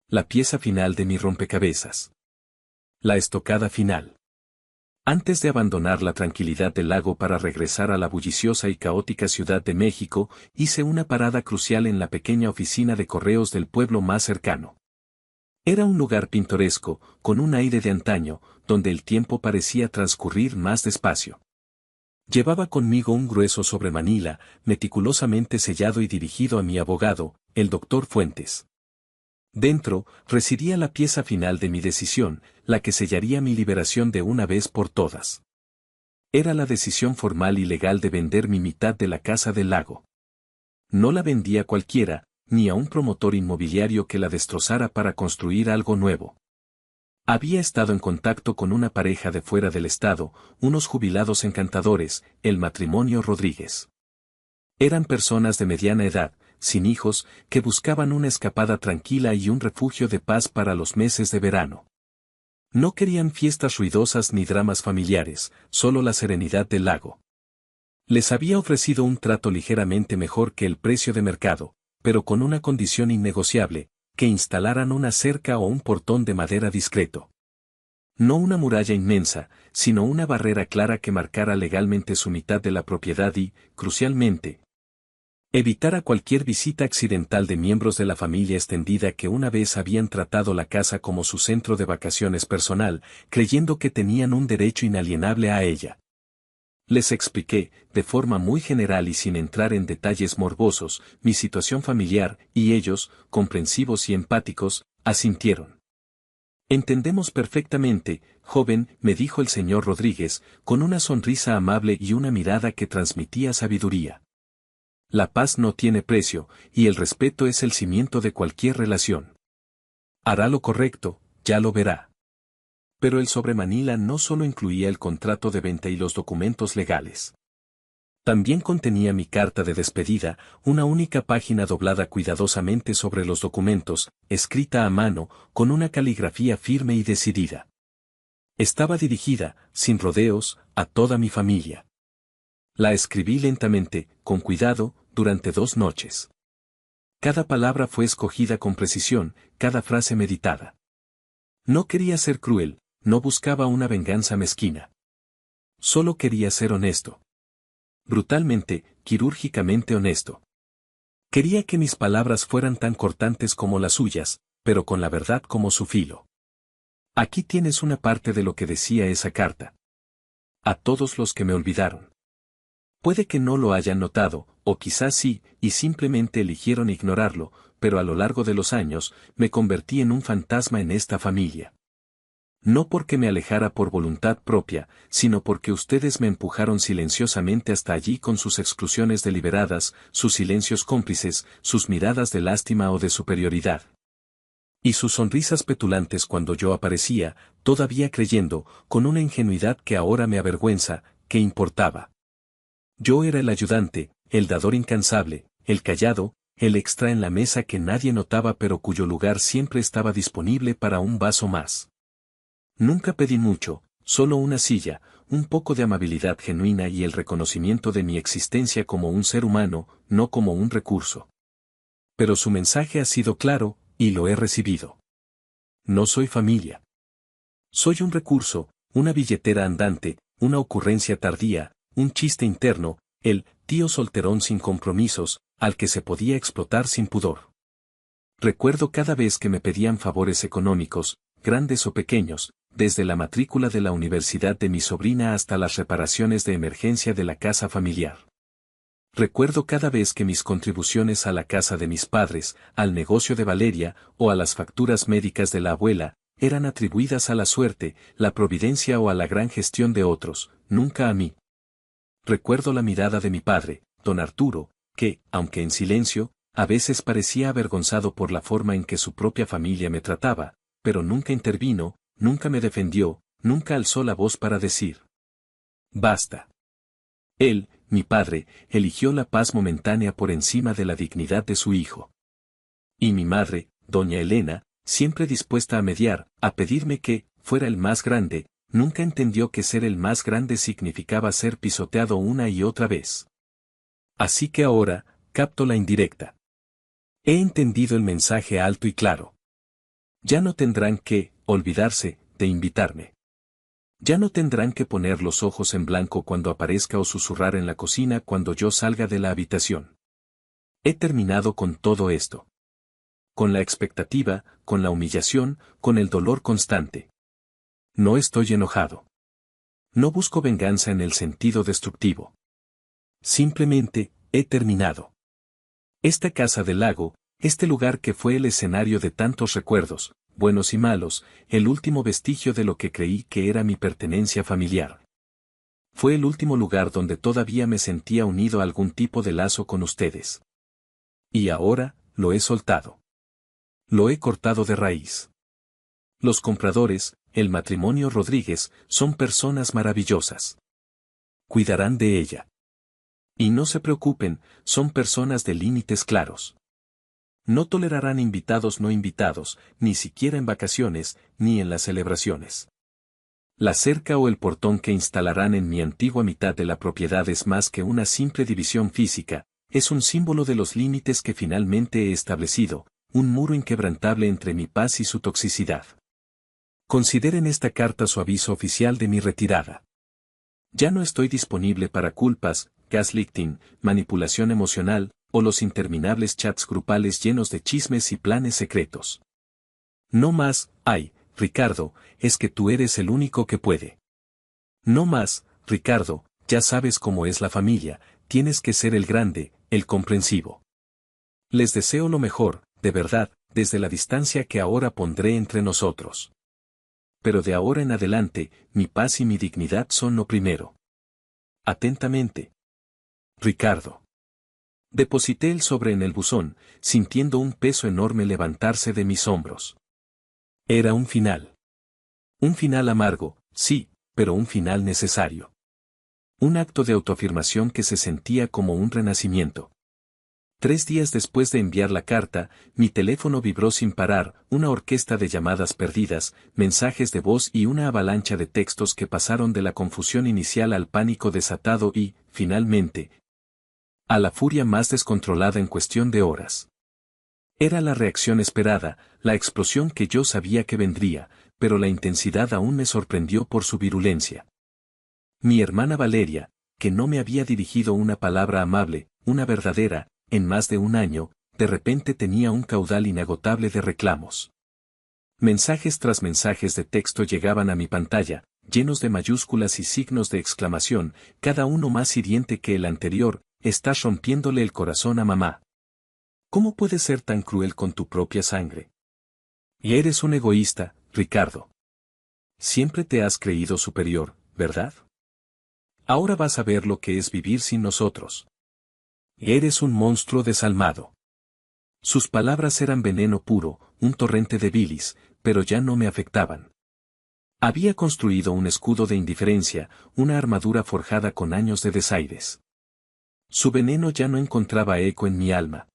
La pieza final de mi rompecabezas. La estocada final. Antes de abandonar la tranquilidad del lago para regresar a la bulliciosa y caótica Ciudad de México, hice una parada crucial en la pequeña oficina de correos del pueblo más cercano. Era un lugar pintoresco, con un aire de antaño, donde el tiempo parecía transcurrir más despacio. Llevaba conmigo un grueso sobre manila, meticulosamente sellado y dirigido a mi abogado, el doctor Fuentes. Dentro, residía la pieza final de mi decisión, la que sellaría mi liberación de una vez por todas. Era la decisión formal y legal de vender mi mitad de la casa del lago. No la vendía a cualquiera, ni a un promotor inmobiliario que la destrozara para construir algo nuevo. Había estado en contacto con una pareja de fuera del estado, unos jubilados encantadores, el matrimonio Rodríguez. Eran personas de mediana edad, sin hijos, que buscaban una escapada tranquila y un refugio de paz para los meses de verano. No querían fiestas ruidosas ni dramas familiares, solo la serenidad del lago. Les había ofrecido un trato ligeramente mejor que el precio de mercado, pero con una condición innegociable, que instalaran una cerca o un portón de madera discreto. No una muralla inmensa, sino una barrera clara que marcara legalmente su mitad de la propiedad y, crucialmente, evitara cualquier visita accidental de miembros de la familia extendida que una vez habían tratado la casa como su centro de vacaciones personal, creyendo que tenían un derecho inalienable a ella. Les expliqué, de forma muy general y sin entrar en detalles morbosos, mi situación familiar, y ellos, comprensivos y empáticos, asintieron. Entendemos perfectamente, joven, me dijo el señor Rodríguez, con una sonrisa amable y una mirada que transmitía sabiduría. La paz no tiene precio, y el respeto es el cimiento de cualquier relación. Hará lo correcto, ya lo verá. Pero el sobre Manila no solo incluía el contrato de venta y los documentos legales. También contenía mi carta de despedida, una única página doblada cuidadosamente sobre los documentos, escrita a mano, con una caligrafía firme y decidida. Estaba dirigida, sin rodeos, a toda mi familia. La escribí lentamente, con cuidado, durante 2 noches. Cada palabra fue escogida con precisión, cada frase meditada. No quería ser cruel, no buscaba una venganza mezquina. Solo quería ser honesto. Brutalmente, quirúrgicamente honesto. Quería que mis palabras fueran tan cortantes como las suyas, pero con la verdad como su filo. Aquí tienes una parte de lo que decía esa carta. A todos los que me olvidaron. Puede que no lo hayan notado, o quizás sí, y simplemente eligieron ignorarlo, pero a lo largo de los años, me convertí en un fantasma en esta familia. No porque me alejara por voluntad propia, sino porque ustedes me empujaron silenciosamente hasta allí con sus exclusiones deliberadas, sus silencios cómplices, sus miradas de lástima o de superioridad. Y sus sonrisas petulantes cuando yo aparecía, todavía creyendo, con una ingenuidad que ahora me avergüenza, que importaba. Yo era el ayudante, el dador incansable, el callado, el extra en la mesa que nadie notaba pero cuyo lugar siempre estaba disponible para un vaso más. Nunca pedí mucho, solo una silla, un poco de amabilidad genuina y el reconocimiento de mi existencia como un ser humano, no como un recurso. Pero su mensaje ha sido claro, y lo he recibido. No soy familia. Soy un recurso, una billetera andante, una ocurrencia tardía, un chiste interno, el tío solterón sin compromisos, al que se podía explotar sin pudor. Recuerdo cada vez que me pedían favores económicos, grandes o pequeños, desde la matrícula de la universidad de mi sobrina hasta las reparaciones de emergencia de la casa familiar. Recuerdo cada vez que mis contribuciones a la casa de mis padres, al negocio de Valeria, o a las facturas médicas de la abuela, eran atribuidas a la suerte, la providencia o a la gran gestión de otros, nunca a mí. Recuerdo la mirada de mi padre, don Arturo, que, aunque en silencio, a veces parecía avergonzado por la forma en que su propia familia me trataba, pero nunca intervino, nunca me defendió, nunca alzó la voz para decir: basta. Él, mi padre, eligió la paz momentánea por encima de la dignidad de su hijo. Y mi madre, doña Elena, siempre dispuesta a mediar, a pedirme que fuera el más grande, nunca entendió que ser el más grande significaba ser pisoteado una y otra vez. Así que ahora, capto la indirecta. He entendido el mensaje alto y claro. Ya no tendrán que olvidarse de invitarme. Ya no tendrán que poner los ojos en blanco cuando aparezca o susurrar en la cocina cuando yo salga de la habitación. He terminado con todo esto. Con la expectativa, con la humillación, con el dolor constante. No estoy enojado. No busco venganza en el sentido destructivo. Simplemente, he terminado. Esta casa del lago, este lugar que fue el escenario de tantos recuerdos, buenos y malos, el último vestigio de lo que creí que era mi pertenencia familiar. Fue el último lugar donde todavía me sentía unido a algún tipo de lazo con ustedes. Y ahora, lo he soltado. Lo he cortado de raíz. Los compradores, el matrimonio Rodríguez, son personas maravillosas. Cuidarán de ella. Y no se preocupen, son personas de límites claros. No tolerarán invitados no invitados, ni siquiera en vacaciones, ni en las celebraciones. La cerca o el portón que instalarán en mi antigua mitad de la propiedad es más que una simple división física, es un símbolo de los límites que finalmente he establecido, un muro inquebrantable entre mi paz y su toxicidad. Consideren esta carta su aviso oficial de mi retirada. Ya no estoy disponible para culpas, gaslighting, manipulación emocional, o los interminables chats grupales llenos de chismes y planes secretos. No más, ay, Ricardo, es que tú eres el único que puede. No más, Ricardo, ya sabes cómo es la familia, tienes que ser el grande, el comprensivo. Les deseo lo mejor, de verdad, desde la distancia que ahora pondré entre nosotros. Pero de ahora en adelante, mi paz y mi dignidad son lo primero. Atentamente. Ricardo. Deposité el sobre en el buzón, sintiendo un peso enorme levantarse de mis hombros. Era un final. Un final amargo, sí, pero un final necesario. Un acto de autoafirmación que se sentía como un renacimiento. 3 días después de enviar la carta, mi teléfono vibró sin parar, una orquesta de llamadas perdidas, mensajes de voz y una avalancha de textos que pasaron de la confusión inicial al pánico desatado y, finalmente, a la furia más descontrolada en cuestión de horas. Era la reacción esperada, la explosión que yo sabía que vendría, pero la intensidad aún me sorprendió por su virulencia. Mi hermana Valeria, que no me había dirigido una palabra amable, una verdadera, en más de un año, de repente tenía un caudal inagotable de reclamos. Mensajes tras mensajes de texto llegaban a mi pantalla, llenos de mayúsculas y signos de exclamación, cada uno más hiriente que el anterior: estás rompiéndole el corazón a mamá. ¿Cómo puedes ser tan cruel con tu propia sangre? Y eres un egoísta, Ricardo. Siempre te has creído superior, ¿verdad? Ahora vas a ver lo que es vivir sin nosotros. Eres un monstruo desalmado. Sus palabras eran veneno puro, un torrente de bilis, pero ya no me afectaban. Había construido un escudo de indiferencia, una armadura forjada con años de desaires. Su veneno ya no encontraba eco en mi alma.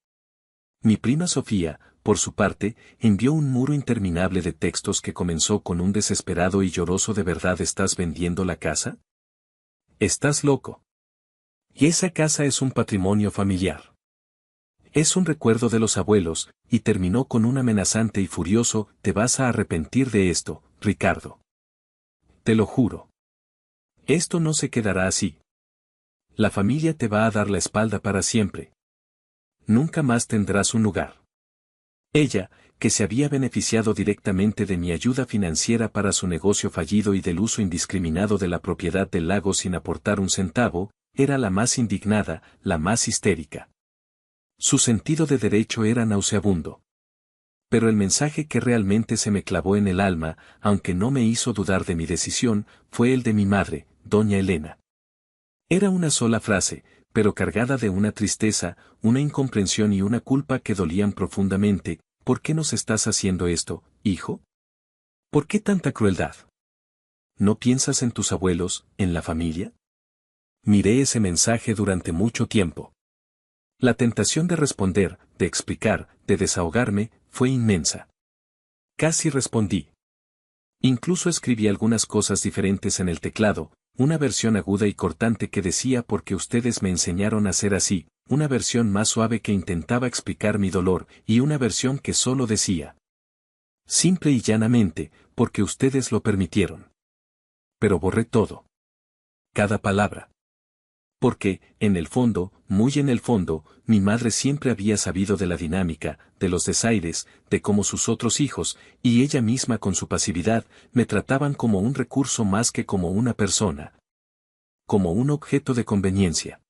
Mi prima Sofía, por su parte, envió un muro interminable de textos que comenzó con un desesperado y lloroso ¿de verdad estás vendiendo la casa? Estás loco. Y esa casa es un patrimonio familiar. Es un recuerdo de los abuelos, y terminó con un amenazante y furioso: te vas a arrepentir de esto, Ricardo. Te lo juro. Esto no se quedará así. La familia te va a dar la espalda para siempre. Nunca más tendrás un lugar. Ella, que se había beneficiado directamente de mi ayuda financiera para su negocio fallido y del uso indiscriminado de la propiedad del lago sin aportar un centavo, era la más indignada, la más histérica. Su sentido de derecho era nauseabundo. Pero el mensaje que realmente se me clavó en el alma, aunque no me hizo dudar de mi decisión, fue el de mi madre, doña Elena. Era una sola frase, pero cargada de una tristeza, una incomprensión y una culpa que dolían profundamente. ¿Por qué nos estás haciendo esto, hijo? ¿Por qué tanta crueldad? ¿No piensas en tus abuelos, en la familia? Miré ese mensaje durante mucho tiempo. La tentación de responder, de explicar, de desahogarme, fue inmensa. Casi respondí. Incluso escribí algunas cosas diferentes en el teclado, una versión aguda y cortante que decía porque ustedes me enseñaron a ser así, una versión más suave que intentaba explicar mi dolor, y una versión que solo decía: simple y llanamente, porque ustedes lo permitieron. Pero borré todo. Cada palabra. Porque, en el fondo, muy en el fondo, mi madre siempre había sabido de la dinámica, de los desaires, de cómo sus otros hijos, y ella misma con su pasividad, me trataban como un recurso más que como una persona. Como un objeto de conveniencia.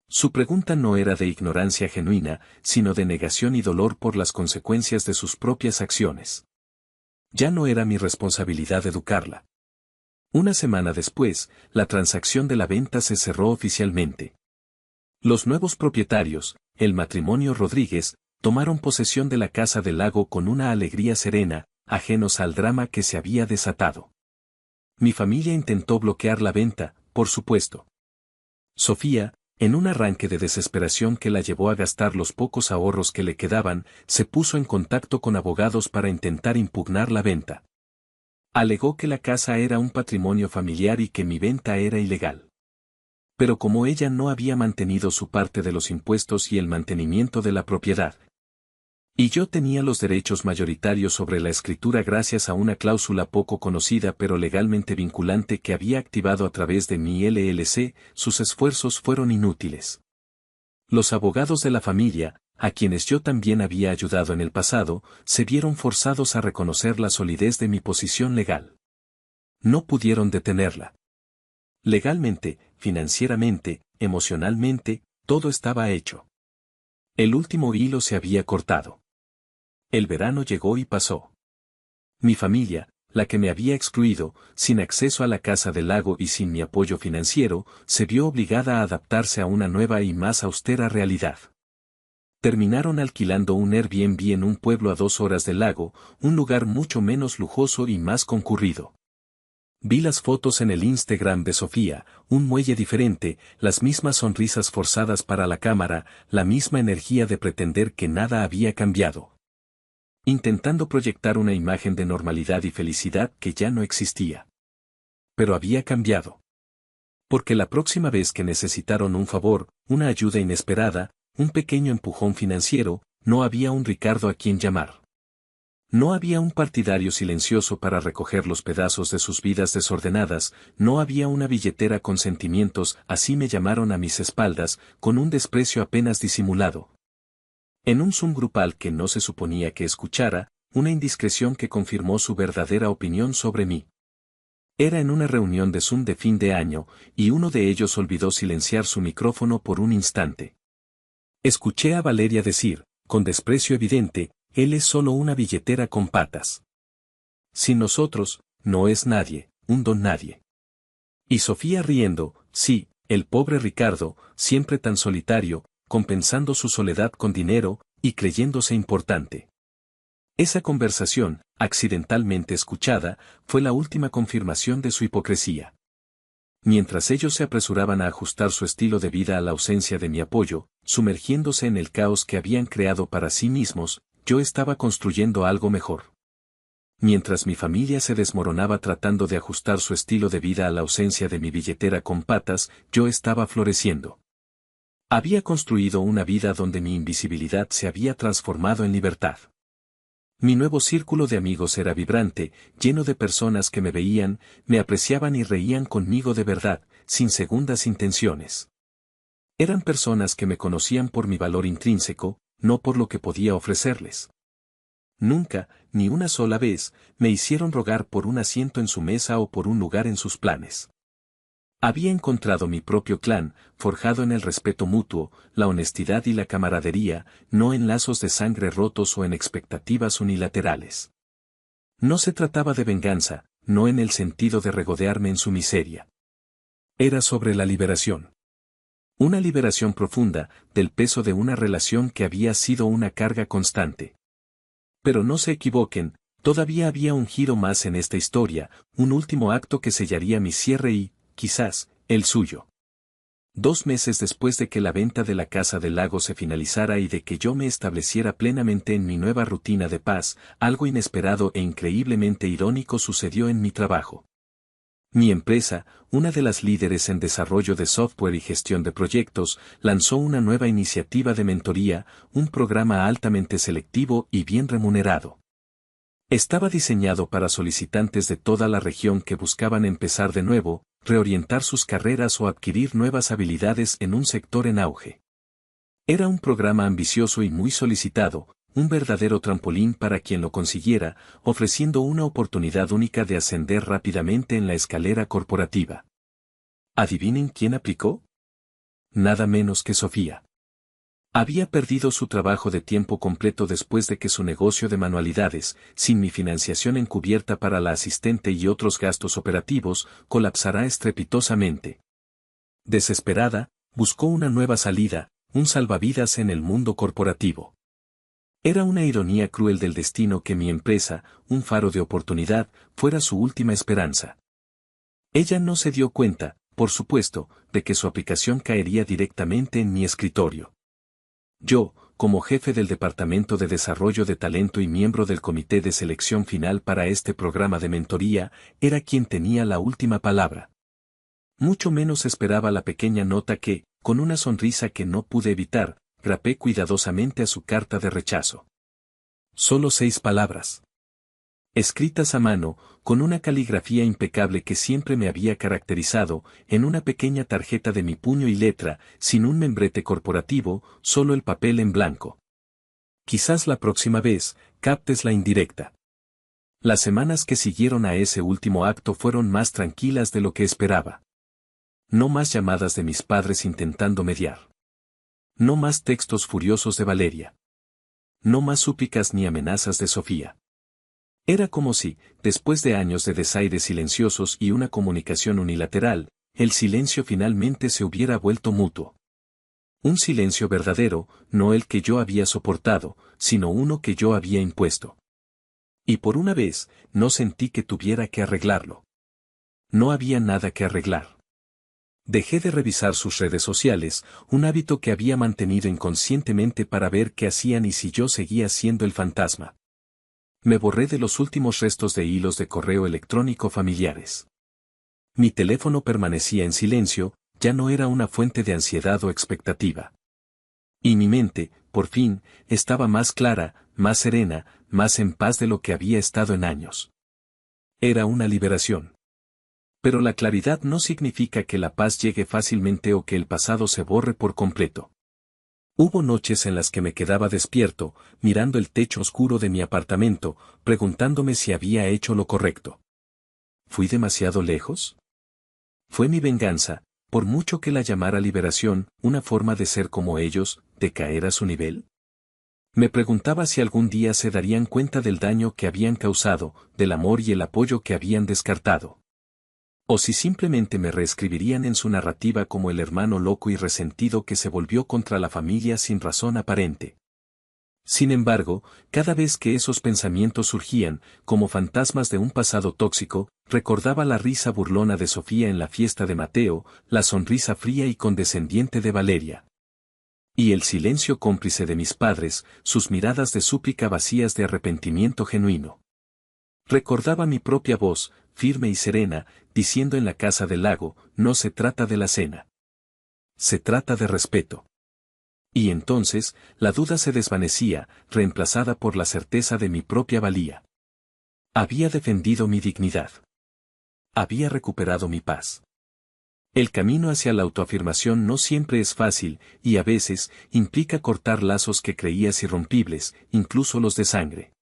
Su pregunta no era de ignorancia genuina, sino de negación y dolor por las consecuencias de sus propias acciones. Ya no era mi responsabilidad educarla. Una semana después, la transacción de la venta se cerró oficialmente. Los nuevos propietarios, el matrimonio Rodríguez, tomaron posesión de la casa del lago con una alegría serena, ajenos al drama que se había desatado. Mi familia intentó bloquear la venta, por supuesto. Sofía, En un arranque de desesperación que la llevó a gastar los pocos ahorros que le quedaban, se puso en contacto con abogados para intentar impugnar la venta. Alegó que la casa era un patrimonio familiar y que mi venta era ilegal. Pero como ella no había mantenido su parte de los impuestos y el mantenimiento de la propiedad, y yo tenía los derechos mayoritarios sobre la escritura gracias a una cláusula poco conocida pero legalmente vinculante que había activado a través de mi LLC, sus esfuerzos fueron inútiles. Los abogados de la familia, a quienes yo también había ayudado en el pasado, se vieron forzados a reconocer la solidez de mi posición legal. No pudieron detenerla. Legalmente, financieramente, emocionalmente, todo estaba hecho. El último hilo se había cortado. El verano llegó y pasó. Mi familia, la que me había excluido, sin acceso a la casa del lago y sin mi apoyo financiero, se vio obligada a adaptarse a una nueva y más austera realidad. Terminaron alquilando un Airbnb en un pueblo a 2 horas del lago, un lugar mucho menos lujoso y más concurrido. Vi las fotos en el Instagram de Sofía, un muelle diferente, las mismas sonrisas forzadas para la cámara, la misma energía de pretender que nada había cambiado. Intentando proyectar una imagen de normalidad y felicidad que ya no existía. Pero había cambiado. Porque la próxima vez que necesitaron un favor, una ayuda inesperada, un pequeño empujón financiero, no había un Ricardo a quien llamar. No había un partidario silencioso para recoger los pedazos de sus vidas desordenadas, no había una billetera con sentimientos, así me llamaron a mis espaldas, con un desprecio apenas disimulado. En un Zoom grupal que no se suponía que escuchara, una indiscreción que confirmó su verdadera opinión sobre mí. Era en una reunión de Zoom de fin de año, y uno de ellos olvidó silenciar su micrófono por un instante. Escuché a Valeria decir, con desprecio evidente, él es solo una billetera con patas. Sin nosotros, no es nadie, un don nadie. Y Sofía riendo, sí, el pobre Ricardo, siempre tan solitario, compensando su soledad con dinero, y creyéndose importante. Esa conversación, accidentalmente escuchada, fue la última confirmación de su hipocresía. Mientras ellos se apresuraban a ajustar su estilo de vida a la ausencia de mi apoyo, sumergiéndose en el caos que habían creado para sí mismos, yo estaba construyendo algo mejor. Mientras mi familia se desmoronaba tratando de ajustar su estilo de vida a la ausencia de mi billetera con patas, yo estaba floreciendo. Había construido una vida donde mi invisibilidad se había transformado en libertad. Mi nuevo círculo de amigos era vibrante, lleno de personas que me veían, me apreciaban y reían conmigo de verdad, sin segundas intenciones. Eran personas que me conocían por mi valor intrínseco, no por lo que podía ofrecerles. Nunca, ni una sola vez, me hicieron rogar por un asiento en su mesa o por un lugar en sus planes. Había encontrado mi propio clan, forjado en el respeto mutuo, la honestidad y la camaradería, no en lazos de sangre rotos o en expectativas unilaterales. No se trataba de venganza, no en el sentido de regodearme en su miseria. Era sobre la liberación. Una liberación profunda, del peso de una relación que había sido una carga constante. Pero no se equivoquen, todavía había un giro más en esta historia, un último acto que sellaría mi cierre y, quizás, el suyo. 2 meses después de que la venta de la Casa del Lago se finalizara y de que yo me estableciera plenamente en mi nueva rutina de paz, algo inesperado e increíblemente irónico sucedió en mi trabajo. Mi empresa, una de las líderes en desarrollo de software y gestión de proyectos, lanzó una nueva iniciativa de mentoría, un programa altamente selectivo y bien remunerado. Estaba diseñado para solicitantes de toda la región que buscaban empezar de nuevo, reorientar sus carreras o adquirir nuevas habilidades en un sector en auge. Era un programa ambicioso y muy solicitado, un verdadero trampolín para quien lo consiguiera, ofreciendo una oportunidad única de ascender rápidamente en la escalera corporativa. ¿Adivinen quién aplicó? Nada menos que Sofía. Había perdido su trabajo de tiempo completo después de que su negocio de manualidades, sin mi financiación encubierta para la asistente y otros gastos operativos, colapsará estrepitosamente. Desesperada, buscó una nueva salida, un salvavidas en el mundo corporativo. Era una ironía cruel del destino que mi empresa, un faro de oportunidad, fuera su última esperanza. Ella no se dio cuenta, por supuesto, de que su aplicación caería directamente en mi escritorio. Yo, como jefe del Departamento de Desarrollo de Talento y miembro del comité de selección final para este programa de mentoría, era quien tenía la última palabra. Mucho menos esperaba la pequeña nota que, con una sonrisa que no pude evitar, grapé cuidadosamente a su carta de rechazo. Solo 6 palabras. Escritas a mano, con una caligrafía impecable que siempre me había caracterizado, en una pequeña tarjeta de mi puño y letra, sin un membrete corporativo, solo el papel en blanco. Quizás la próxima vez, captes la indirecta. Las semanas que siguieron a ese último acto fueron más tranquilas de lo que esperaba. No más llamadas de mis padres intentando mediar. No más textos furiosos de Valeria. No más súplicas ni amenazas de Sofía. Era como si, después de años de desaires silenciosos y una comunicación unilateral, el silencio finalmente se hubiera vuelto mutuo. Un silencio verdadero, no el que yo había soportado, sino uno que yo había impuesto. Y por una vez, no sentí que tuviera que arreglarlo. No había nada que arreglar. Dejé de revisar sus redes sociales, un hábito que había mantenido inconscientemente para ver qué hacían y si yo seguía siendo el fantasma. Me borré de los últimos restos de hilos de correo electrónico familiares. Mi teléfono permanecía en silencio, ya no era una fuente de ansiedad o expectativa. Y mi mente, por fin, estaba más clara, más serena, más en paz de lo que había estado en años. Era una liberación. Pero la claridad no significa que la paz llegue fácilmente o que el pasado se borre por completo. Hubo noches en las que me quedaba despierto, mirando el techo oscuro de mi apartamento, preguntándome si había hecho lo correcto. ¿Fui demasiado lejos? Fue mi venganza, por mucho que la llamara liberación, una forma de ser como ellos, de caer a su nivel. Me preguntaba si algún día se darían cuenta del daño que habían causado, del amor y el apoyo que habían descartado. O si simplemente me reescribirían en su narrativa como el hermano loco y resentido que se volvió contra la familia sin razón aparente. Sin embargo, cada vez que esos pensamientos surgían, como fantasmas de un pasado tóxico, recordaba la risa burlona de Sofía en la fiesta de Mateo, la sonrisa fría y condescendiente de Valeria. Y el silencio cómplice de mis padres, sus miradas de súplica vacías de arrepentimiento genuino. Recordaba mi propia voz, firme y serena, diciendo en la casa del lago, no se trata de la cena. Se trata de respeto. Y entonces, la duda se desvanecía, reemplazada por la certeza de mi propia valía. Había defendido mi dignidad. Había recuperado mi paz. El camino hacia la autoafirmación no siempre es fácil, y a veces, implica cortar lazos que creías irrompibles, incluso los de sangre.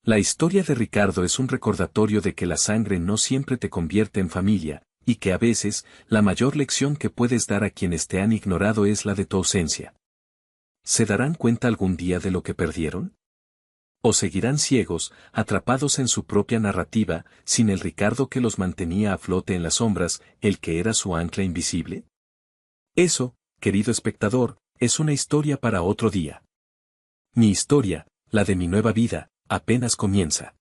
La historia de Ricardo es un recordatorio de que la sangre no siempre te convierte en familia, y que a veces, la mayor lección que puedes dar a quienes te han ignorado es la de tu ausencia. ¿Se darán cuenta algún día de lo que perdieron? ¿O seguirán ciegos, atrapados en su propia narrativa, sin el Ricardo que los mantenía a flote en las sombras, el que era su ancla invisible? Eso, querido espectador, es una historia para otro día. Mi historia, la de mi nueva vida, apenas comienza.